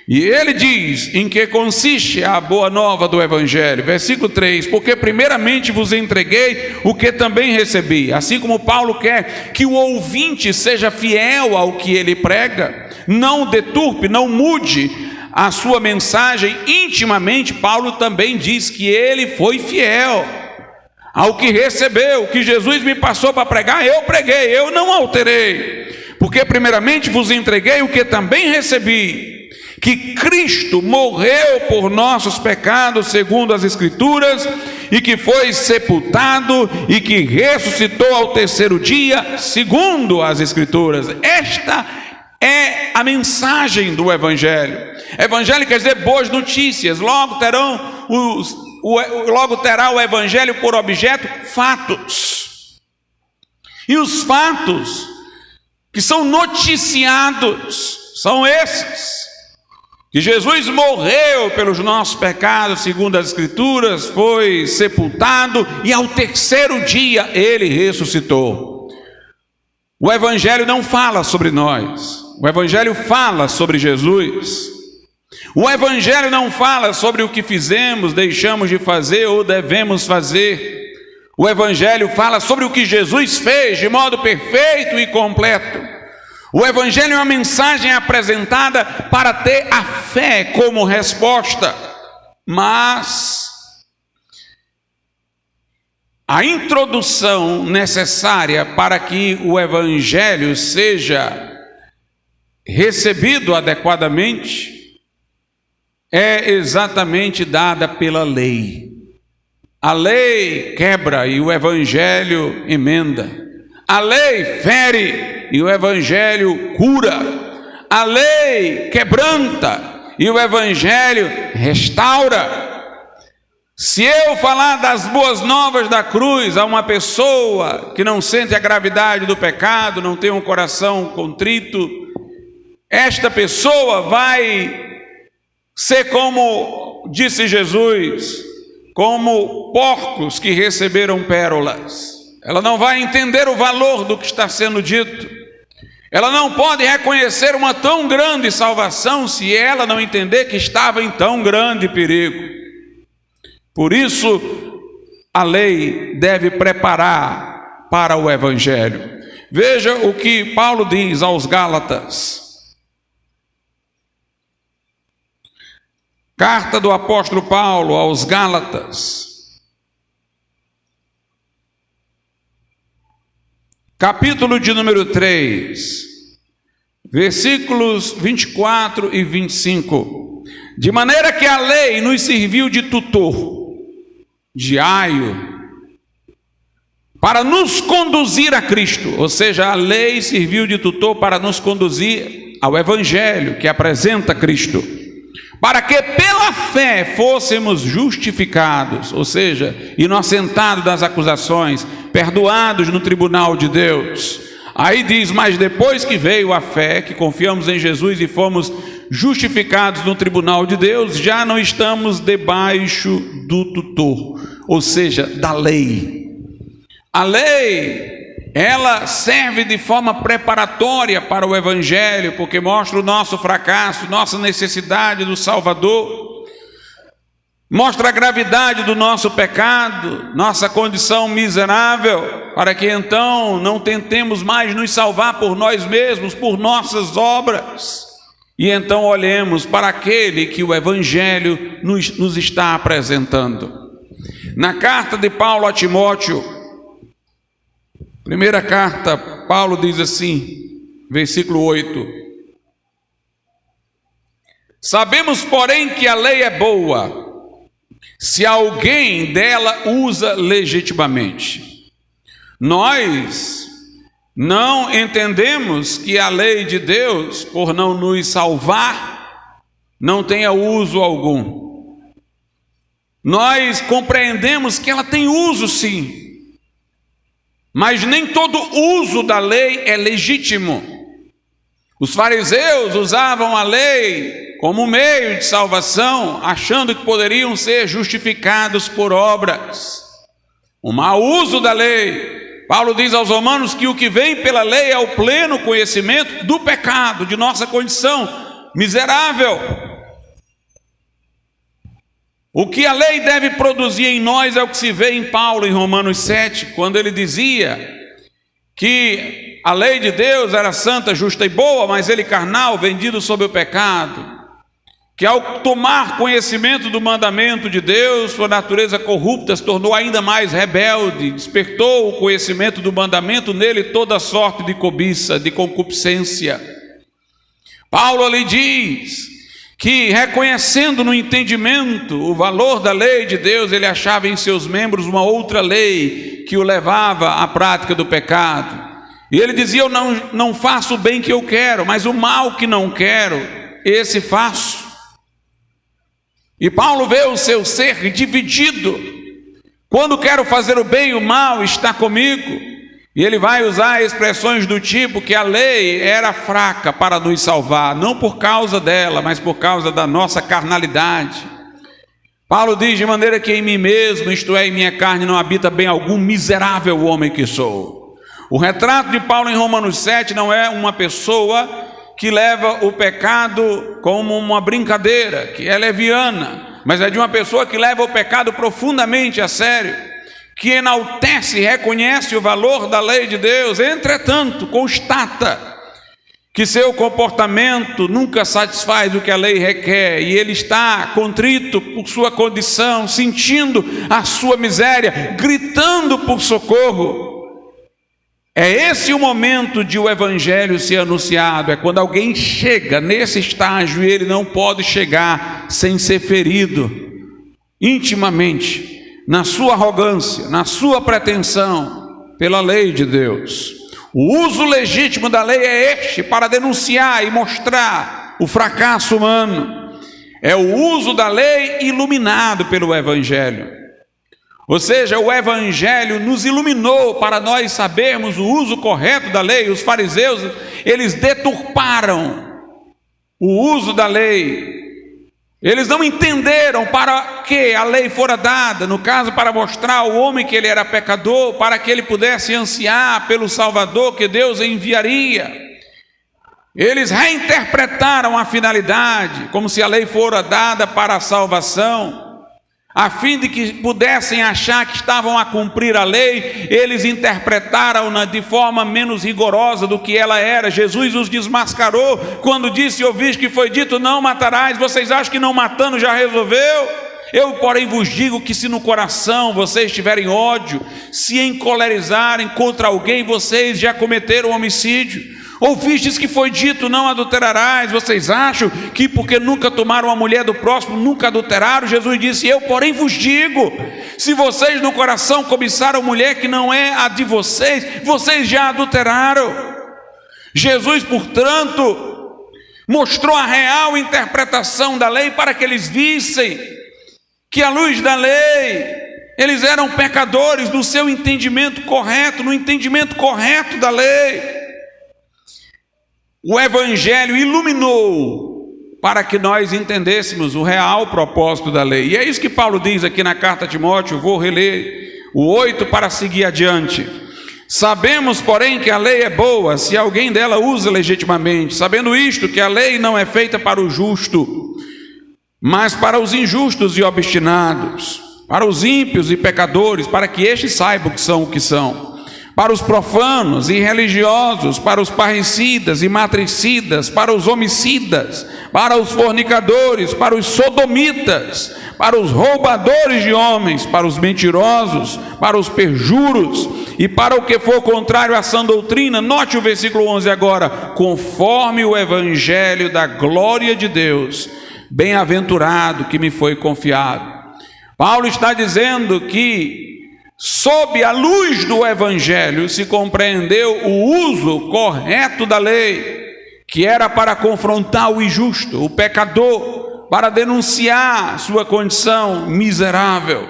E ele diz em que consiste a boa nova do evangelho, versículo 3: porque primeiramente vos entreguei o que também recebi. Assim como Paulo quer que o ouvinte seja fiel ao que ele prega, não deturpe, não mude a sua mensagem intimamente, Paulo também diz que ele foi fiel ao que recebeu. O que Jesus me passou para pregar, eu preguei, eu não alterei. Porque primeiramente vos entreguei o que também recebi, que Cristo morreu por nossos pecados segundo as Escrituras, e que foi sepultado e que ressuscitou ao terceiro dia segundo as Escrituras. Esta é a mensagem do evangelho. Evangelho quer dizer boas notícias. Logo terá o evangelho por objeto fatos. E os fatos que são noticiados são esses: que Jesus morreu pelos nossos pecados segundo as Escrituras, foi sepultado e ao terceiro dia ele ressuscitou. O evangelho não fala sobre nós, o evangelho fala sobre Jesus. O evangelho não fala sobre o que fizemos, deixamos de fazer ou devemos fazer. O evangelho fala sobre o que Jesus fez de modo perfeito e completo. O evangelho é uma mensagem apresentada para ter a fé como resposta. Mas a introdução necessária para que o Evangelho seja recebido adequadamente é exatamente dada pela lei. A lei quebra e o Evangelho emenda. A lei fere e o Evangelho cura. A lei quebranta e o Evangelho restaura. Se eu falar das boas novas da cruz a uma pessoa que não sente a gravidade do pecado, não tem um coração contrito, esta pessoa vai ser como disse Jesus, como porcos que receberam pérolas. Ela não vai entender o valor do que está sendo dito. Ela não pode reconhecer uma tão grande salvação se ela não entender que estava em tão grande perigo. Por isso, a lei deve preparar para o Evangelho. Veja o que Paulo diz aos Gálatas. Carta do apóstolo Paulo aos Gálatas, capítulo de número 3, versículos 24 e 25. De maneira que a lei nos serviu de tutor, de aio, para nos conduzir a Cristo, ou seja, a lei serviu de tutor para nos conduzir ao Evangelho que apresenta Cristo, para que pela fé fôssemos justificados, ou seja, inocentados das acusações, perdoados no tribunal de Deus. Aí diz, mas depois que veio a fé, que confiamos em Jesus e fomos justificados no tribunal de Deus, já não estamos debaixo do tutor, ou seja, da lei. A lei, ela serve de forma preparatória para o Evangelho, porque mostra o nosso fracasso, nossa necessidade do Salvador, mostra a gravidade do nosso pecado, nossa condição miserável, para que então não tentemos mais nos salvar por nós mesmos, por nossas obras, e então olhemos para aquele que o Evangelho nos está apresentando. Na carta de Paulo a Timóteo, primeira carta, Paulo diz assim, versículo 8: sabemos, porém, que a lei é boa, se alguém dela usa legitimamente. Nós não entendemos que a lei de Deus, por não nos salvar, não tenha uso algum. Nós compreendemos que ela tem uso sim, mas nem todo uso da lei é legítimo. Os fariseus usavam a lei como meio de salvação, achando que poderiam ser justificados por obras. O mau uso da lei. Paulo diz aos romanos que o que vem pela lei é o pleno conhecimento do pecado, de nossa condição miserável. O que a lei deve produzir em nós é o que se vê em Paulo, em Romanos 7, quando ele dizia que a lei de Deus era santa, justa e boa, mas ele carnal, vendido sob o pecado, que ao tomar conhecimento do mandamento de Deus, sua natureza corrupta se tornou ainda mais rebelde, despertou o conhecimento do mandamento nele toda sorte de cobiça, de concupiscência. Paulo ali diz que, reconhecendo no entendimento o valor da lei de Deus, ele achava em seus membros uma outra lei que o levava à prática do pecado. E ele dizia, eu não faço o bem que eu quero, mas o mal que não quero, esse faço. E Paulo vê o seu ser dividido. Quando quero fazer o bem, o mal está comigo. E ele vai usar expressões do tipo que a lei era fraca para nos salvar, não por causa dela, mas por causa da nossa carnalidade. Paulo diz, de maneira que em mim mesmo, isto é, em minha carne, não habita bem algum, miserável homem que sou. O retrato de Paulo em Romanos 7 não é uma pessoa que leva o pecado como uma brincadeira, que é leviana, mas é de uma pessoa que leva o pecado profundamente a sério, que enaltece e reconhece o valor da lei de Deus, entretanto, constata que seu comportamento nunca satisfaz o que a lei requer, e ele está contrito por sua condição, sentindo a sua miséria, gritando por socorro. É esse o momento de o evangelho ser anunciado, é quando alguém chega nesse estágio e ele não pode chegar sem ser ferido intimamente, na sua arrogância, na sua pretensão, pela lei de Deus. O uso legítimo da lei é este, para denunciar e mostrar o fracasso humano. É o uso da lei iluminado pelo evangelho. Ou seja, o evangelho nos iluminou para nós sabermos o uso correto da lei. Os fariseus, eles deturparam o uso da lei. Eles não entenderam para que a lei fora dada, no caso para mostrar ao homem que ele era pecador, para que ele pudesse ansiar pelo Salvador que Deus enviaria. Eles reinterpretaram a finalidade, como se a lei fora dada para a salvação, a fim de que pudessem achar que estavam a cumprir a lei. Eles interpretaram-na de forma menos rigorosa do que ela era. Jesus os desmascarou quando disse: ouviste que foi dito, não matarás. Vocês acham que não matando já resolveu? Eu, porém, vos digo que se no coração vocês tiverem ódio, se encolerizarem contra alguém, vocês já cometeram homicídio. Ouvistes que foi dito, não adulterarás. Vocês acham que porque nunca tomaram a mulher do próximo, nunca adulteraram? Jesus disse: eu, porém, vos digo, se vocês no coração cobiçaram mulher que não é a de vocês, vocês já adulteraram. Jesus, portanto, mostrou a real interpretação da lei para que eles vissem que à luz da lei eles eram pecadores no seu entendimento correto, no entendimento correto da lei. O evangelho iluminou para que nós entendêssemos o real propósito da lei. E é isso que Paulo diz aqui na carta a Timóteo. Vou reler o 8 para seguir adiante. Sabemos, porém, que a lei é boa, se alguém dela usa legitimamente, sabendo isto, que a lei não é feita para o justo, mas para os injustos e obstinados, para os ímpios e pecadores, para que estes saibam que são o que são, para os profanos e irreligiosos, para os parricidas e matricidas, para os homicidas, para os fornicadores, para os sodomitas, para os roubadores de homens, para os mentirosos, para os perjuros e para o que for contrário à sã doutrina. Note o versículo 11 agora: conforme o evangelho da glória de Deus, bem-aventurado que me foi confiado. Paulo está dizendo que sob a luz do evangelho se compreendeu o uso correto da lei, que era para confrontar o injusto, o pecador, para denunciar sua condição miserável.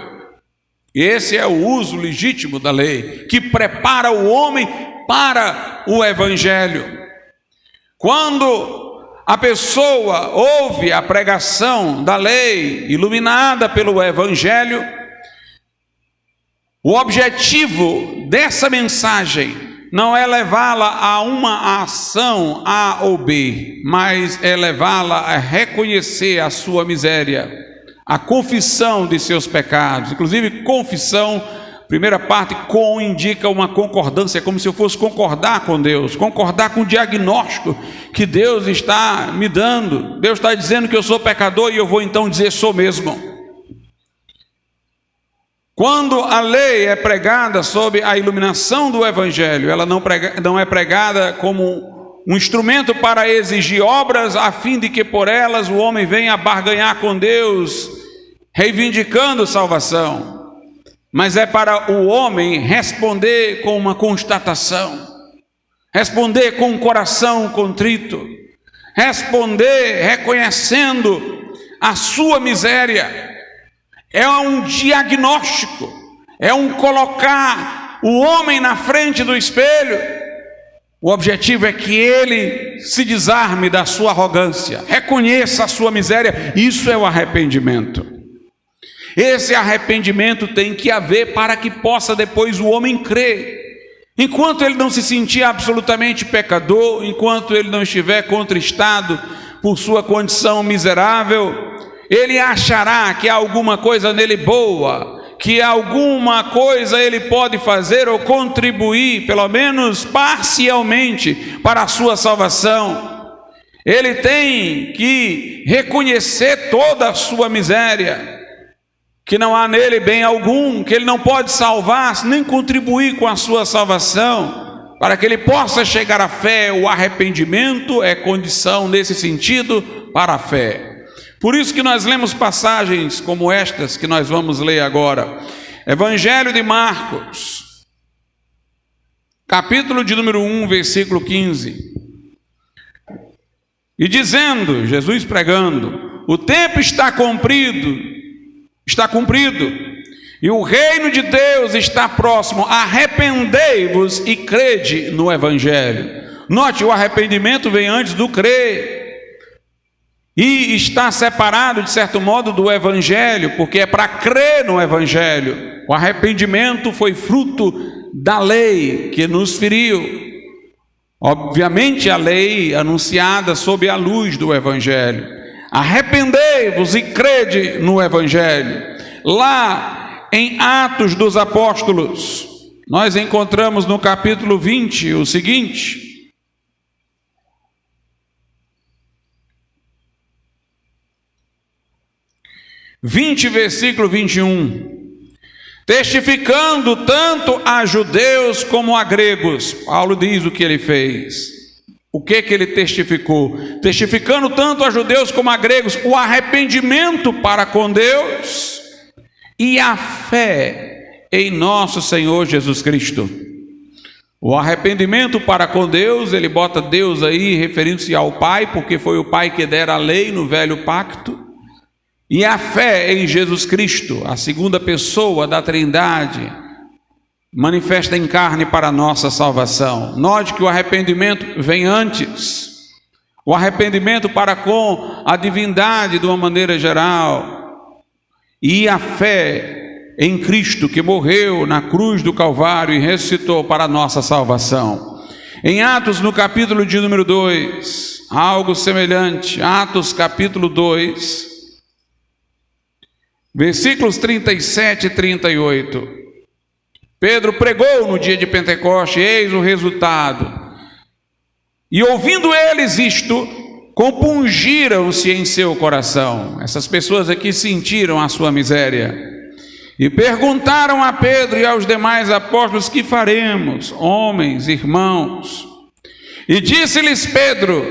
Esse é o uso legítimo da lei, que prepara o homem para o evangelho. Quando a pessoa ouve a pregação da lei iluminada pelo evangelho, o objetivo dessa mensagem não é levá-la a uma ação A ou B, mas é levá-la a reconhecer a sua miséria, a confissão de seus pecados. Inclusive, confissão, primeira parte, com indica uma concordância, como se eu fosse concordar com Deus, concordar com o diagnóstico que Deus está me dando. Deus está dizendo que eu sou pecador e eu vou então dizer: sou mesmo. Quando a lei é pregada sob a iluminação do evangelho, ela não é pregada como um instrumento para exigir obras, a fim de que por elas o homem venha barganhar com Deus, reivindicando salvação, mas é para o homem responder com uma constatação, responder com um coração contrito, responder reconhecendo a sua miséria. É um diagnóstico, é um colocar o homem na frente do espelho. O objetivo é que ele se desarme da sua arrogância, reconheça a sua miséria. Isso é o arrependimento. Esse arrependimento tem que haver para que possa depois o homem crer. Enquanto ele não se sentir absolutamente pecador, enquanto ele não estiver contristado por sua condição miserável, ele achará que há alguma coisa nele boa, que alguma coisa ele pode fazer ou contribuir, pelo menos parcialmente, para a sua salvação. Ele tem que reconhecer toda a sua miséria, que não há nele bem algum, que ele não pode salvar nem contribuir com a sua salvação, para que ele possa chegar à fé. O arrependimento é condição nesse sentido para a fé. Por isso que nós lemos passagens como estas que nós vamos ler agora. Evangelho de Marcos, capítulo de número 1, versículo 15. E dizendo, Jesus pregando: o tempo está cumprido, e o reino de Deus está próximo. Arrependei-vos e crede no Evangelho. Note, o arrependimento vem antes do crer. E está separado, de certo modo, do Evangelho, porque é para crer no Evangelho. O arrependimento foi fruto da lei que nos feriu. Obviamente, a lei anunciada sob a luz do Evangelho. Arrependei-vos e crede no Evangelho. Lá em Atos dos Apóstolos, nós encontramos no capítulo 20 o seguinte: 20, versículo 21. Testificando tanto a judeus como a gregos. Paulo diz o que ele fez. O que ele testificou? Testificando tanto a judeus como a gregos o arrependimento para com Deus e a fé em nosso Senhor Jesus Cristo. O arrependimento para com Deus, ele bota Deus aí referindo-se ao Pai, porque foi o Pai que dera a lei no velho pacto. E a fé em Jesus Cristo, a segunda pessoa da Trindade, manifesta em carne para a nossa salvação. Note que o arrependimento vem antes. O arrependimento para com a divindade de uma maneira geral. E a fé em Cristo, que morreu na cruz do Calvário e ressuscitou para a nossa salvação. Em Atos, no capítulo de número 2, algo semelhante. Atos capítulo 2, versículos 37 e 38. Pedro pregou no dia de Pentecoste, eis o resultado. E ouvindo eles isto, compungiram-se em seu coração. Essas pessoas aqui sentiram a sua miséria. E perguntaram a Pedro e aos demais apóstolos: que faremos, homens, irmãos? E disse-lhes Pedro: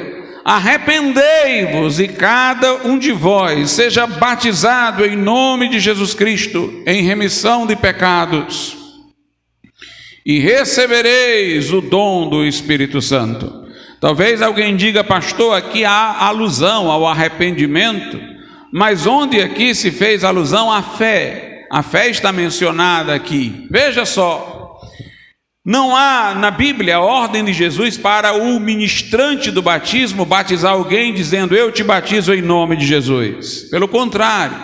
arrependei-vos e cada um de vós seja batizado em nome de Jesus Cristo em remissão de pecados, e recebereis o dom do Espírito Santo. Talvez alguém diga: pastor, aqui há alusão ao arrependimento, mas onde aqui se fez alusão à fé? A fé está mencionada aqui. Veja só. Não há na Bíblia a ordem de Jesus para o ministrante do batismo batizar alguém dizendo: eu te batizo em nome de Jesus. Pelo contrário,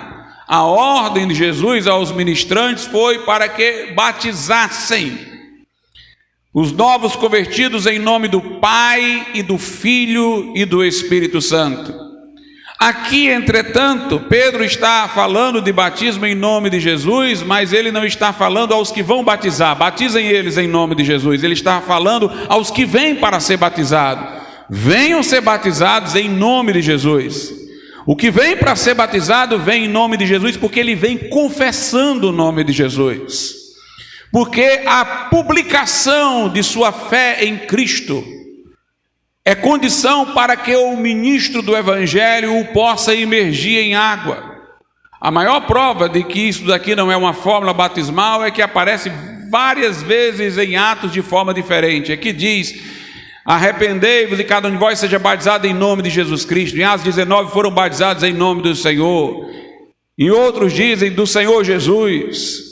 a ordem de Jesus aos ministrantes foi para que batizassem os novos convertidos em nome do Pai e do Filho e do Espírito Santo. Aqui, entretanto, Pedro está falando de batismo em nome de Jesus, mas ele não está falando aos que vão batizar, batizem eles em nome de Jesus. Ele está falando aos que vêm para ser batizados. Venham ser batizados em nome de Jesus. O que vem para ser batizado vem em nome de Jesus, porque ele vem confessando o nome de Jesus. Porque a publicação de sua fé em Cristo é condição para que o ministro do Evangelho o possa imergir em água. A maior prova de que isso daqui não é uma fórmula batismal é que aparece várias vezes em Atos de forma diferente. Aqui diz: arrependei-vos e cada um de vós seja batizado em nome de Jesus Cristo. Em Atos 19 foram batizados em nome do Senhor. Em outros dizem do Senhor Jesus.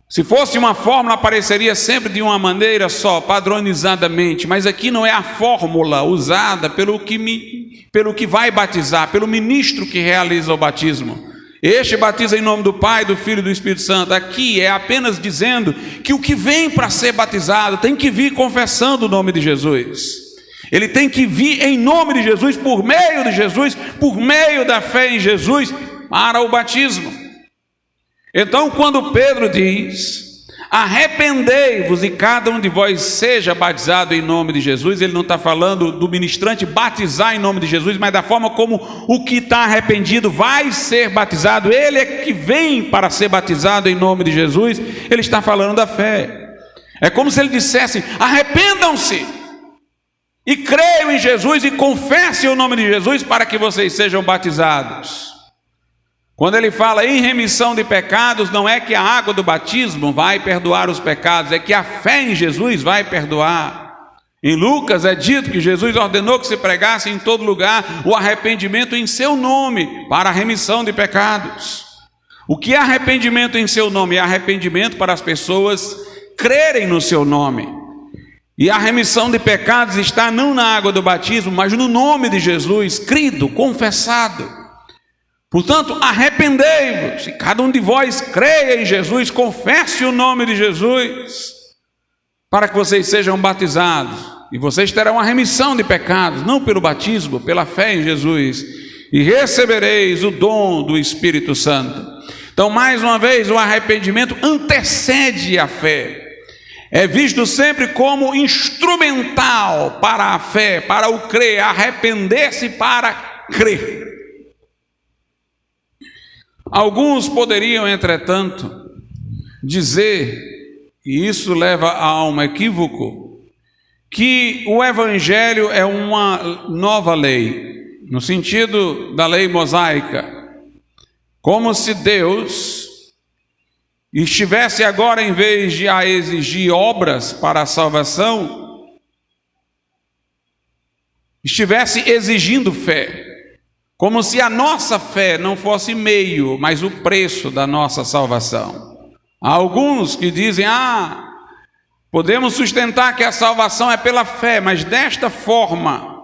Se fosse uma fórmula, apareceria sempre de uma maneira só, padronizadamente, mas aqui não é a fórmula usada pelo que vai batizar, pelo ministro que realiza o batismo. Este batiza em nome do Pai, do Filho e do Espírito Santo. Aqui é apenas dizendo que o que vem para ser batizado tem que vir confessando o nome de Jesus. Ele tem que vir em nome de Jesus, por meio de Jesus, por meio da fé em Jesus, para o batismo. Então, quando Pedro diz: arrependei-vos e cada um de vós seja batizado em nome de Jesus, ele não está falando do ministrante batizar em nome de Jesus, mas da forma como o que está arrependido vai ser batizado. Ele é que vem para ser batizado em nome de Jesus. Ele está falando da fé. É como se ele dissesse: arrependam-se e creiam em Jesus e confessem o nome de Jesus para que vocês sejam batizados. Quando ele fala em remissão de pecados, não é que a água do batismo vai perdoar os pecados, é que a fé em Jesus vai perdoar. Em Lucas é dito que Jesus ordenou que se pregasse em todo lugar o arrependimento em seu nome para a remissão de pecados. O que é arrependimento em seu nome? É arrependimento para as pessoas crerem no seu nome. E a remissão de pecados está não na água do batismo, mas no nome de Jesus, crido, confessado. Portanto, arrependei-vos, e cada um de vós creia em Jesus, confesse o nome de Jesus, para que vocês sejam batizados, e vocês terão a remissão de pecados, não pelo batismo, pela fé em Jesus, e recebereis o dom do Espírito Santo. Então, mais uma vez, o arrependimento antecede a fé, é visto sempre como instrumental para a fé, para o crer, arrepender-se para crer. Alguns poderiam, entretanto, dizer, e isso leva a um equívoco, que o Evangelho é uma nova lei, no sentido da lei mosaica, como se Deus estivesse agora, em vez de a exigir obras para a salvação, estivesse exigindo fé. Como se a nossa fé não fosse meio, mas o preço da nossa salvação. Há alguns que dizem: podemos sustentar que a salvação é pela fé, mas desta forma,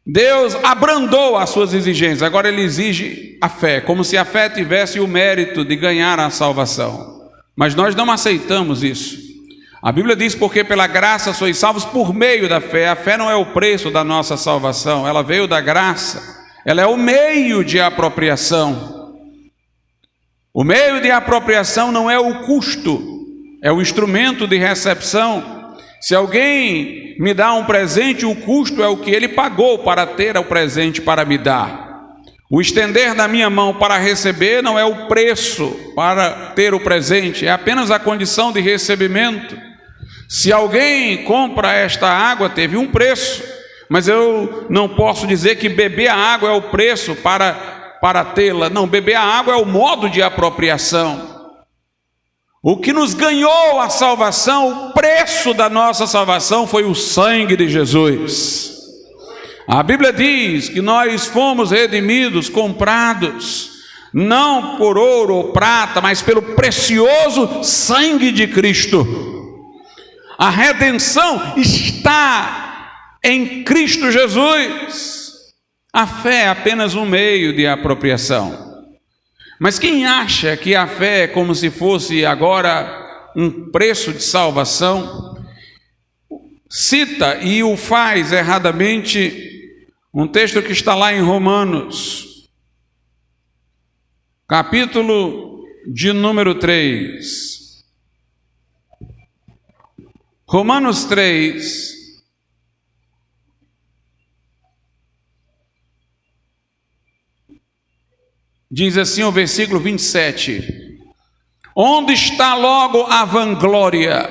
Deus abrandou as suas exigências, agora Ele exige a fé, como se a fé tivesse o mérito de ganhar a salvação. Mas nós não aceitamos isso. A Bíblia diz: porque pela graça sois salvos por meio da fé. A fé não é o preço da nossa salvação, ela veio da graça. Ela é o meio de apropriação. O meio de apropriação não é o custo, é o instrumento de recepção. Se alguém me dá um presente, o custo é o que ele pagou para ter o presente para me dar. O estender da minha mão para receber não é o preço para ter o presente, é apenas a condição de recebimento. Se alguém compra esta água, teve um preço. Mas eu não posso dizer que beber a água é o preço para tê-la. Não, beber a água é o modo de apropriação. O que nos ganhou a salvação, o preço da nossa salvação foi o sangue de Jesus. A Bíblia diz que nós fomos redimidos, comprados, não por ouro ou prata, mas pelo precioso sangue de Cristo. A redenção está em Cristo Jesus. A fé é apenas um meio de apropriação. Mas quem acha que a fé é como se fosse agora um preço de salvação, cita e o faz erradamente um texto que está lá em Romanos, capítulo de número 3. Romanos 3, diz assim o versículo 27: onde está logo a vanglória?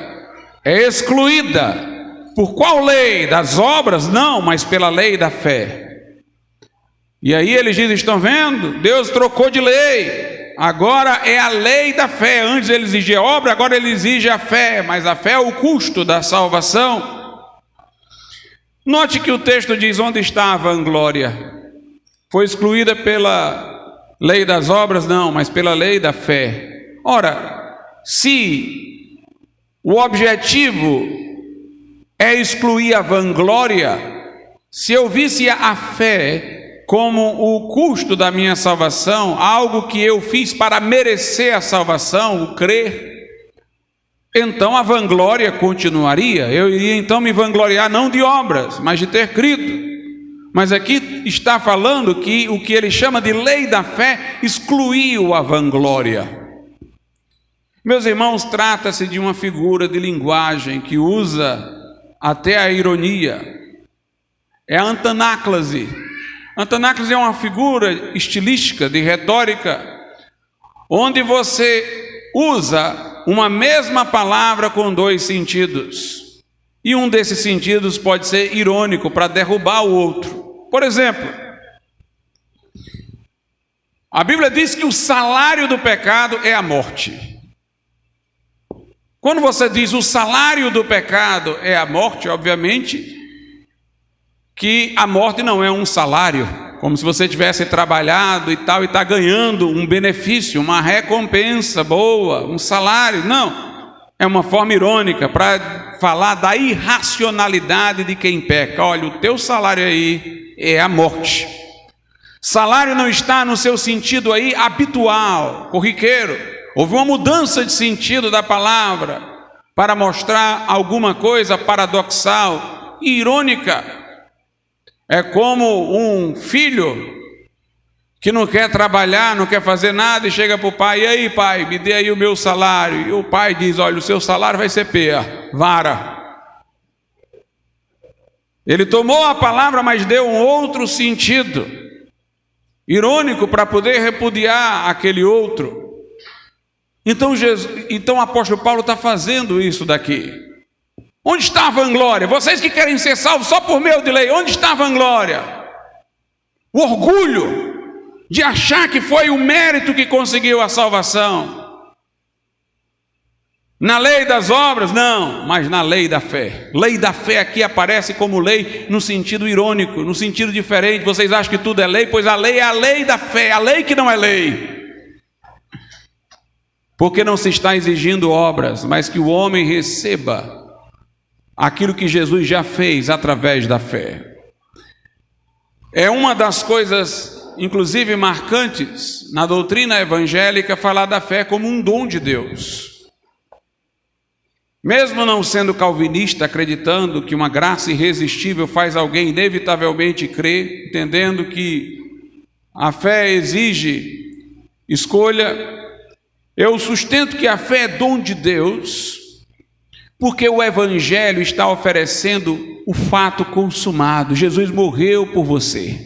É excluída. Por qual lei? Das obras? Não, mas pela lei da fé. E aí eles dizem: estão vendo? Deus trocou de lei. Agora é a lei da fé. Antes ele exigia obra, agora ele exige a fé. Mas a fé é o custo da salvação. Note que o texto diz: onde está a vanglória? Foi excluída pela lei das obras? Não, mas pela lei da fé. Ora, se o objetivo é excluir a vanglória, se eu visse a fé como o custo da minha salvação, algo que eu fiz para merecer a salvação, o crer, então a vanglória continuaria. Eu iria então me vangloriar não de obras, mas de ter crido. Mas aqui está falando que o que ele chama de lei da fé excluiu a vanglória. Meus irmãos, trata-se de uma figura de linguagem que usa até a ironia. É a antanáclase. Antanáclase é uma figura estilística de retórica, onde você usa uma mesma palavra com dois sentidos. E um desses sentidos pode ser irônico, para derrubar o outro. Por exemplo, a Bíblia diz que o salário do pecado é a morte. Quando você diz o salário do pecado é a morte, obviamente que a morte não é um salário, como se você tivesse trabalhado e tal, e está ganhando um benefício, uma recompensa boa, um salário. Não, é uma forma irônica para falar da irracionalidade de quem peca. Olha, o teu salário aí é a morte. Salário não está no seu sentido aí habitual, corriqueiro. Houve uma mudança de sentido da palavra para mostrar alguma coisa paradoxal e irônica. É como um filho que não quer trabalhar, não quer fazer nada e chega para o pai: e aí, pai, me dê aí o meu salário. E o pai diz: olha, o seu salário vai ser pea, vara. Ele tomou a palavra, mas deu um outro sentido irônico para poder repudiar aquele outro. Então o apóstolo Paulo está fazendo isso daqui. Onde está a vanglória? Vocês que querem ser salvos só por meio de lei, onde está a vanglória? O orgulho de achar que foi o mérito que conseguiu a salvação. Na lei das obras, não, mas na lei da fé. Lei da fé aqui aparece como lei no sentido irônico, no sentido diferente. Vocês acham que tudo é lei? Pois a lei é a lei da fé, a lei que não é lei. Porque não se está exigindo obras, mas que o homem receba aquilo que Jesus já fez através da fé. É uma das coisas, inclusive marcantes, na doutrina evangélica, falar da fé como um dom de Deus. Mesmo não sendo calvinista, acreditando que uma graça irresistível faz alguém inevitavelmente crer, entendendo que a fé exige escolha, eu sustento que a fé é dom de Deus, porque o Evangelho está oferecendo o fato consumado. Jesus morreu por você.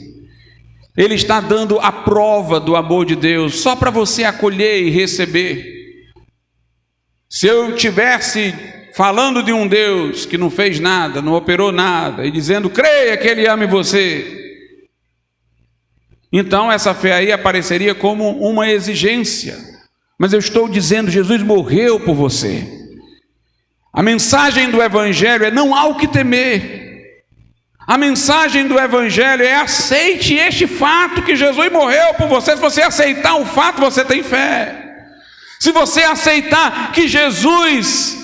Ele está dando a prova do amor de Deus, só para você acolher e receber. Se eu tivesse falando de um Deus que não fez nada, não operou nada, e dizendo: creia que Ele ama você, então essa fé aí apareceria como uma exigência. Mas eu estou dizendo: Jesus morreu por você. A mensagem do Evangelho é: não há o que temer. A mensagem do Evangelho é: aceite este fato que Jesus morreu por você. Se você aceitar o fato, você tem fé. Se você aceitar que Jesus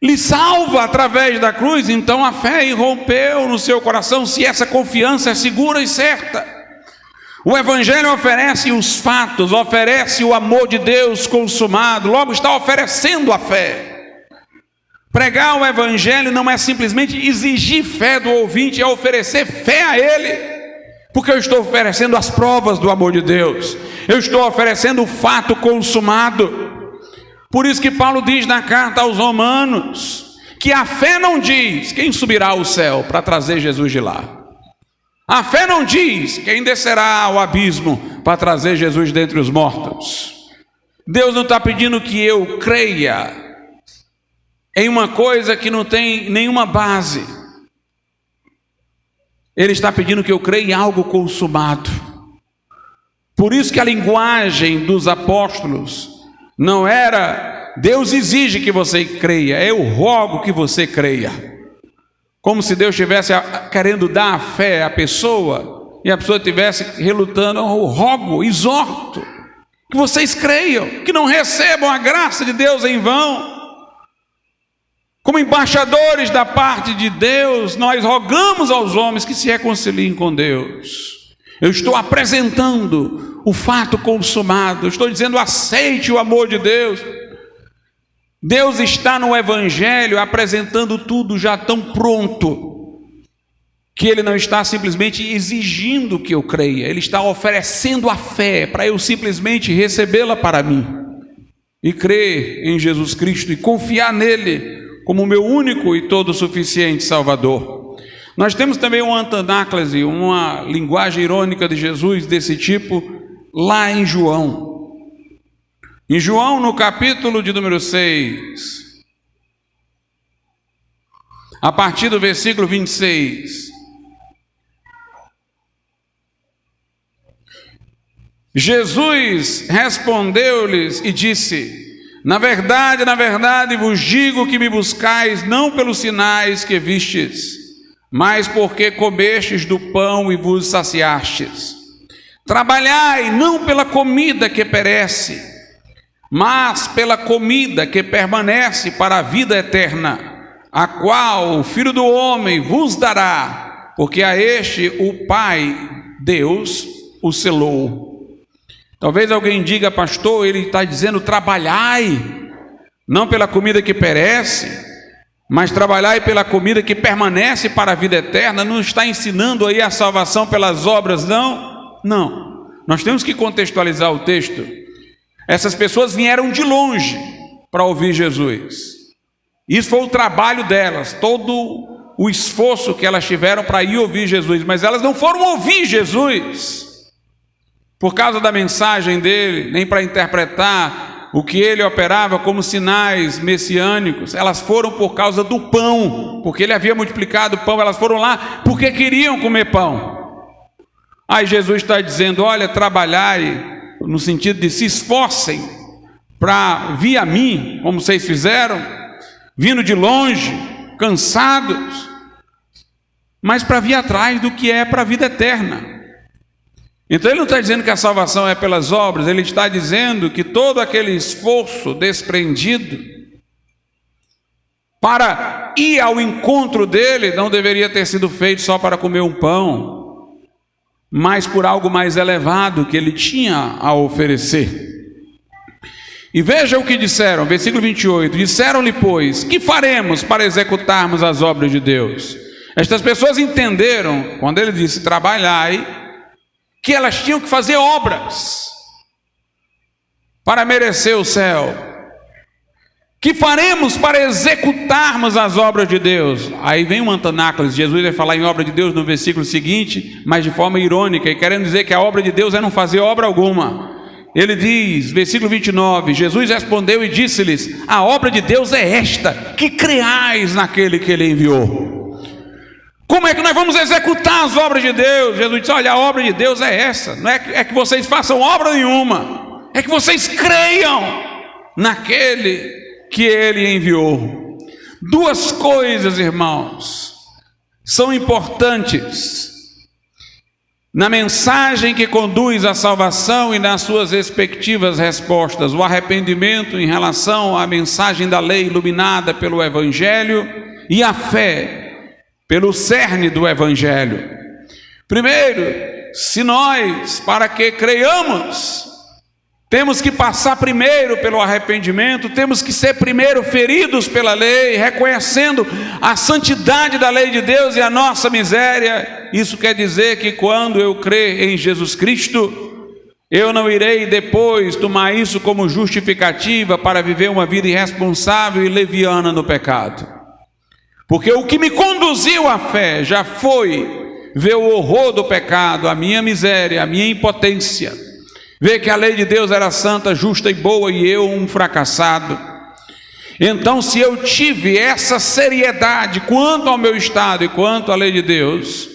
lhe salva através da cruz, então a fé irrompeu no seu coração, se essa confiança é segura e certa. O Evangelho oferece os fatos, oferece o amor de Deus consumado, logo está oferecendo a fé. Pregar o Evangelho não é simplesmente exigir fé do ouvinte, é oferecer fé a ele, porque eu estou oferecendo as provas do amor de Deus, eu estou oferecendo o fato consumado. Por isso que Paulo diz na carta aos Romanos, que a fé não diz quem subirá ao céu para trazer Jesus de lá. A fé não diz quem descerá ao abismo para trazer Jesus dentre os mortos. Deus não está pedindo que eu creia em uma coisa que não tem nenhuma base. Ele está pedindo que eu creia em algo consumado. Por isso que a linguagem dos apóstolos não era: Deus exige que você creia, eu rogo que você creia. Como se Deus estivesse querendo dar a fé à pessoa e a pessoa estivesse relutando: eu rogo, exorto que vocês creiam, que não recebam a graça de Deus em vão. Como embaixadores da parte de Deus, nós rogamos aos homens que se reconciliem com Deus. Eu estou apresentando o fato consumado, eu estou dizendo: aceite o amor de Deus. Deus está no Evangelho apresentando tudo já tão pronto, que Ele não está simplesmente exigindo que eu creia, Ele está oferecendo a fé para eu simplesmente recebê-la para mim. e crer em Jesus Cristo e confiar nele como meu único e todo suficiente Salvador. Nós temos também uma antanáclise, uma linguagem irônica de Jesus desse tipo, lá em João. Em João, no capítulo de número 6, a partir do versículo 26, Jesus respondeu-lhes e disse: na verdade vos digo que me buscais não pelos sinais que vistes, mas porque comestes do pão e vos saciastes. Trabalhai não pela comida que perece, mas pela comida que permanece para a vida eterna, a qual o Filho do Homem vos dará, porque a este o Pai, Deus, o selou. Talvez alguém diga: pastor, ele está dizendo trabalhai, não pela comida que perece, mas trabalhai pela comida que permanece para a vida eterna. Não está ensinando aí a salvação pelas obras, não? Não. Nós temos que contextualizar o texto. Essas pessoas vieram de longe para ouvir Jesus. Isso foi o trabalho delas, todo o esforço que elas tiveram para ir ouvir Jesus, mas elas não foram ouvir Jesus por causa da mensagem dele, nem para interpretar o que ele operava como sinais messiânicos. Elas foram por causa do pão, porque ele havia multiplicado o pão. Elas foram lá porque queriam comer pão. Aí Jesus está dizendo: olha, trabalhai, no sentido de se esforcem para vir a mim, como vocês fizeram, vindo de longe, cansados, mas para vir atrás do que é para a vida eterna. Então ele não está dizendo que a salvação é pelas obras, ele está dizendo que todo aquele esforço desprendido para ir ao encontro dele não deveria ter sido feito só para comer um pão, mas por algo mais elevado que ele tinha a oferecer. E veja o que disseram, versículo 28, disseram-lhe, pois, que faremos para executarmos as obras de Deus? Estas pessoas entenderam, quando ele disse trabalhai, que elas tinham que fazer obras para merecer o céu. Que faremos para executarmos as obras de Deus? Aí vem uma antanáclise. Jesus vai falar em obra de Deus no versículo seguinte, mas de forma irônica, e querendo dizer que a obra de Deus é não fazer obra alguma. Ele diz, versículo 29, Jesus respondeu e disse-lhes: a obra de Deus é esta, que creais naquele que ele enviou. Como é que nós vamos executar as obras de Deus? Jesus disse: olha, a obra de Deus é essa, não é que vocês façam obra nenhuma, é que vocês creiam naquele que ele enviou. Duas coisas, irmãos, são importantes na mensagem que conduz à salvação e nas suas respectivas respostas: o arrependimento em relação à mensagem da lei iluminada pelo Evangelho e a fé pelo cerne do Evangelho. Primeiro, se nós, para que creiamos, temos que passar primeiro pelo arrependimento, temos que ser primeiro feridos pela lei, reconhecendo a santidade da lei de Deus e a nossa miséria. Isso quer dizer que quando eu crer em Jesus Cristo, eu não irei depois tomar isso como justificativa para viver uma vida irresponsável e leviana no pecado. Porque o que me conduziu à fé já foi ver o horror do pecado, a minha miséria, a minha impotência, ver que a lei de Deus era santa, justa e boa e eu um fracassado. Então, se eu tive essa seriedade quanto ao meu estado e quanto à lei de Deus,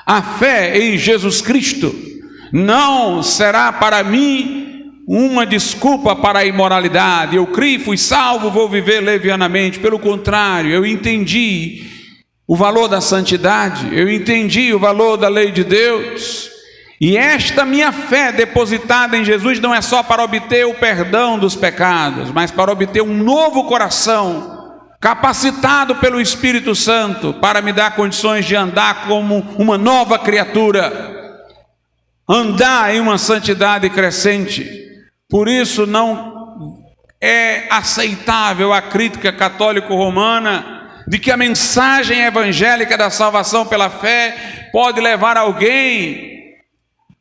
a fé em Jesus Cristo não será para mim uma desculpa para a imoralidade. Eu criei, fui salvo, vou viver levianamente. Pelo contrário, eu entendi o valor da santidade, eu entendi o valor da lei de Deus, e esta minha fé depositada em Jesus não é só para obter o perdão dos pecados, mas para obter um novo coração, capacitado pelo Espírito Santo, para me dar condições de andar como uma nova criatura, andar em uma santidade crescente. Por isso não é aceitável a crítica católico-romana de que a mensagem evangélica da salvação pela fé pode levar alguém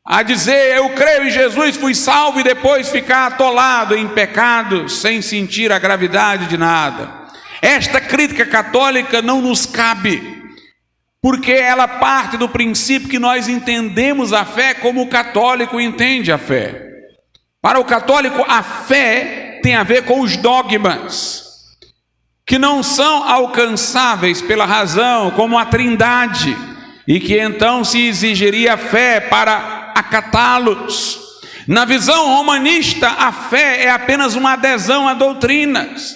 a dizer: eu creio em Jesus, fui salvo, e depois ficar atolado em pecado sem sentir a gravidade de nada. Esta crítica católica não nos cabe, porque ela parte do princípio que nós entendemos a fé como o católico entende a fé. Para o católico, a fé tem a ver com os dogmas, que não são alcançáveis pela razão, como a Trindade, e que então se exigiria fé para acatá-los. Na visão romanista, a fé é apenas uma adesão a doutrinas,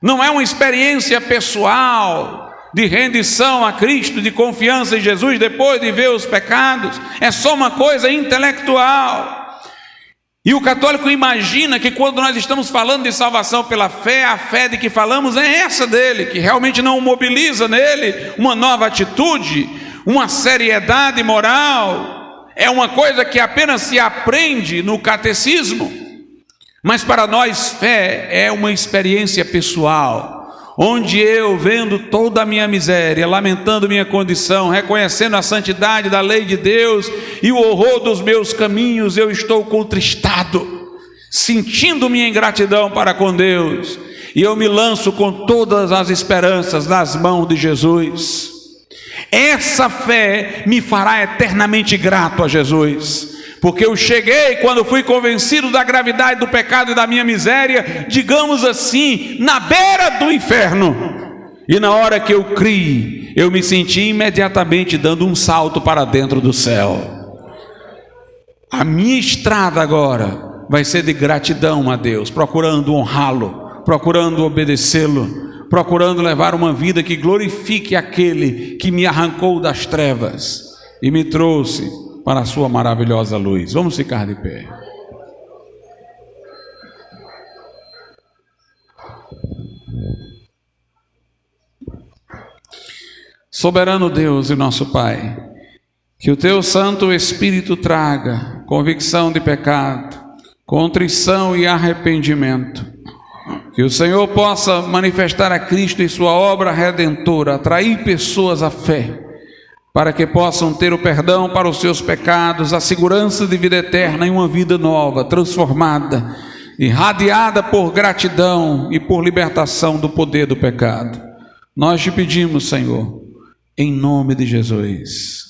não é uma experiência pessoal de rendição a Cristo, de confiança em Jesus depois de ver os pecados, é só uma coisa intelectual. E o católico imagina que quando nós estamos falando de salvação pela fé, a fé de que falamos é essa dele, que realmente não mobiliza nele uma nova atitude, uma seriedade moral, é uma coisa que apenas se aprende no catecismo. Mas para nós fé é uma experiência pessoal, onde eu, vendo toda a minha miséria, lamentando minha condição, reconhecendo a santidade da lei de Deus e o horror dos meus caminhos, eu estou contristado, sentindo minha ingratidão para com Deus, e eu me lanço com todas as esperanças nas mãos de Jesus. Essa fé me fará eternamente grato a Jesus, porque eu cheguei, quando fui convencido da gravidade do pecado e da minha miséria, digamos assim, na beira do inferno, e na hora que eu criei, eu me senti imediatamente dando um salto para dentro do céu. A minha estrada agora vai ser de gratidão a Deus, procurando honrá-lo, procurando obedecê-lo, procurando levar uma vida que glorifique aquele que me arrancou das trevas e me trouxe para a sua maravilhosa luz. Vamos ficar de pé. Soberano Deus e nosso Pai, que o teu Santo Espírito traga convicção de pecado, contrição e arrependimento, que o Senhor possa manifestar a Cristo e sua obra redentora, atrair pessoas à fé, para que possam ter o perdão para os seus pecados, a segurança de vida eterna e uma vida nova, transformada, irradiada por gratidão e por libertação do poder do pecado. Nós te pedimos, Senhor, em nome de Jesus.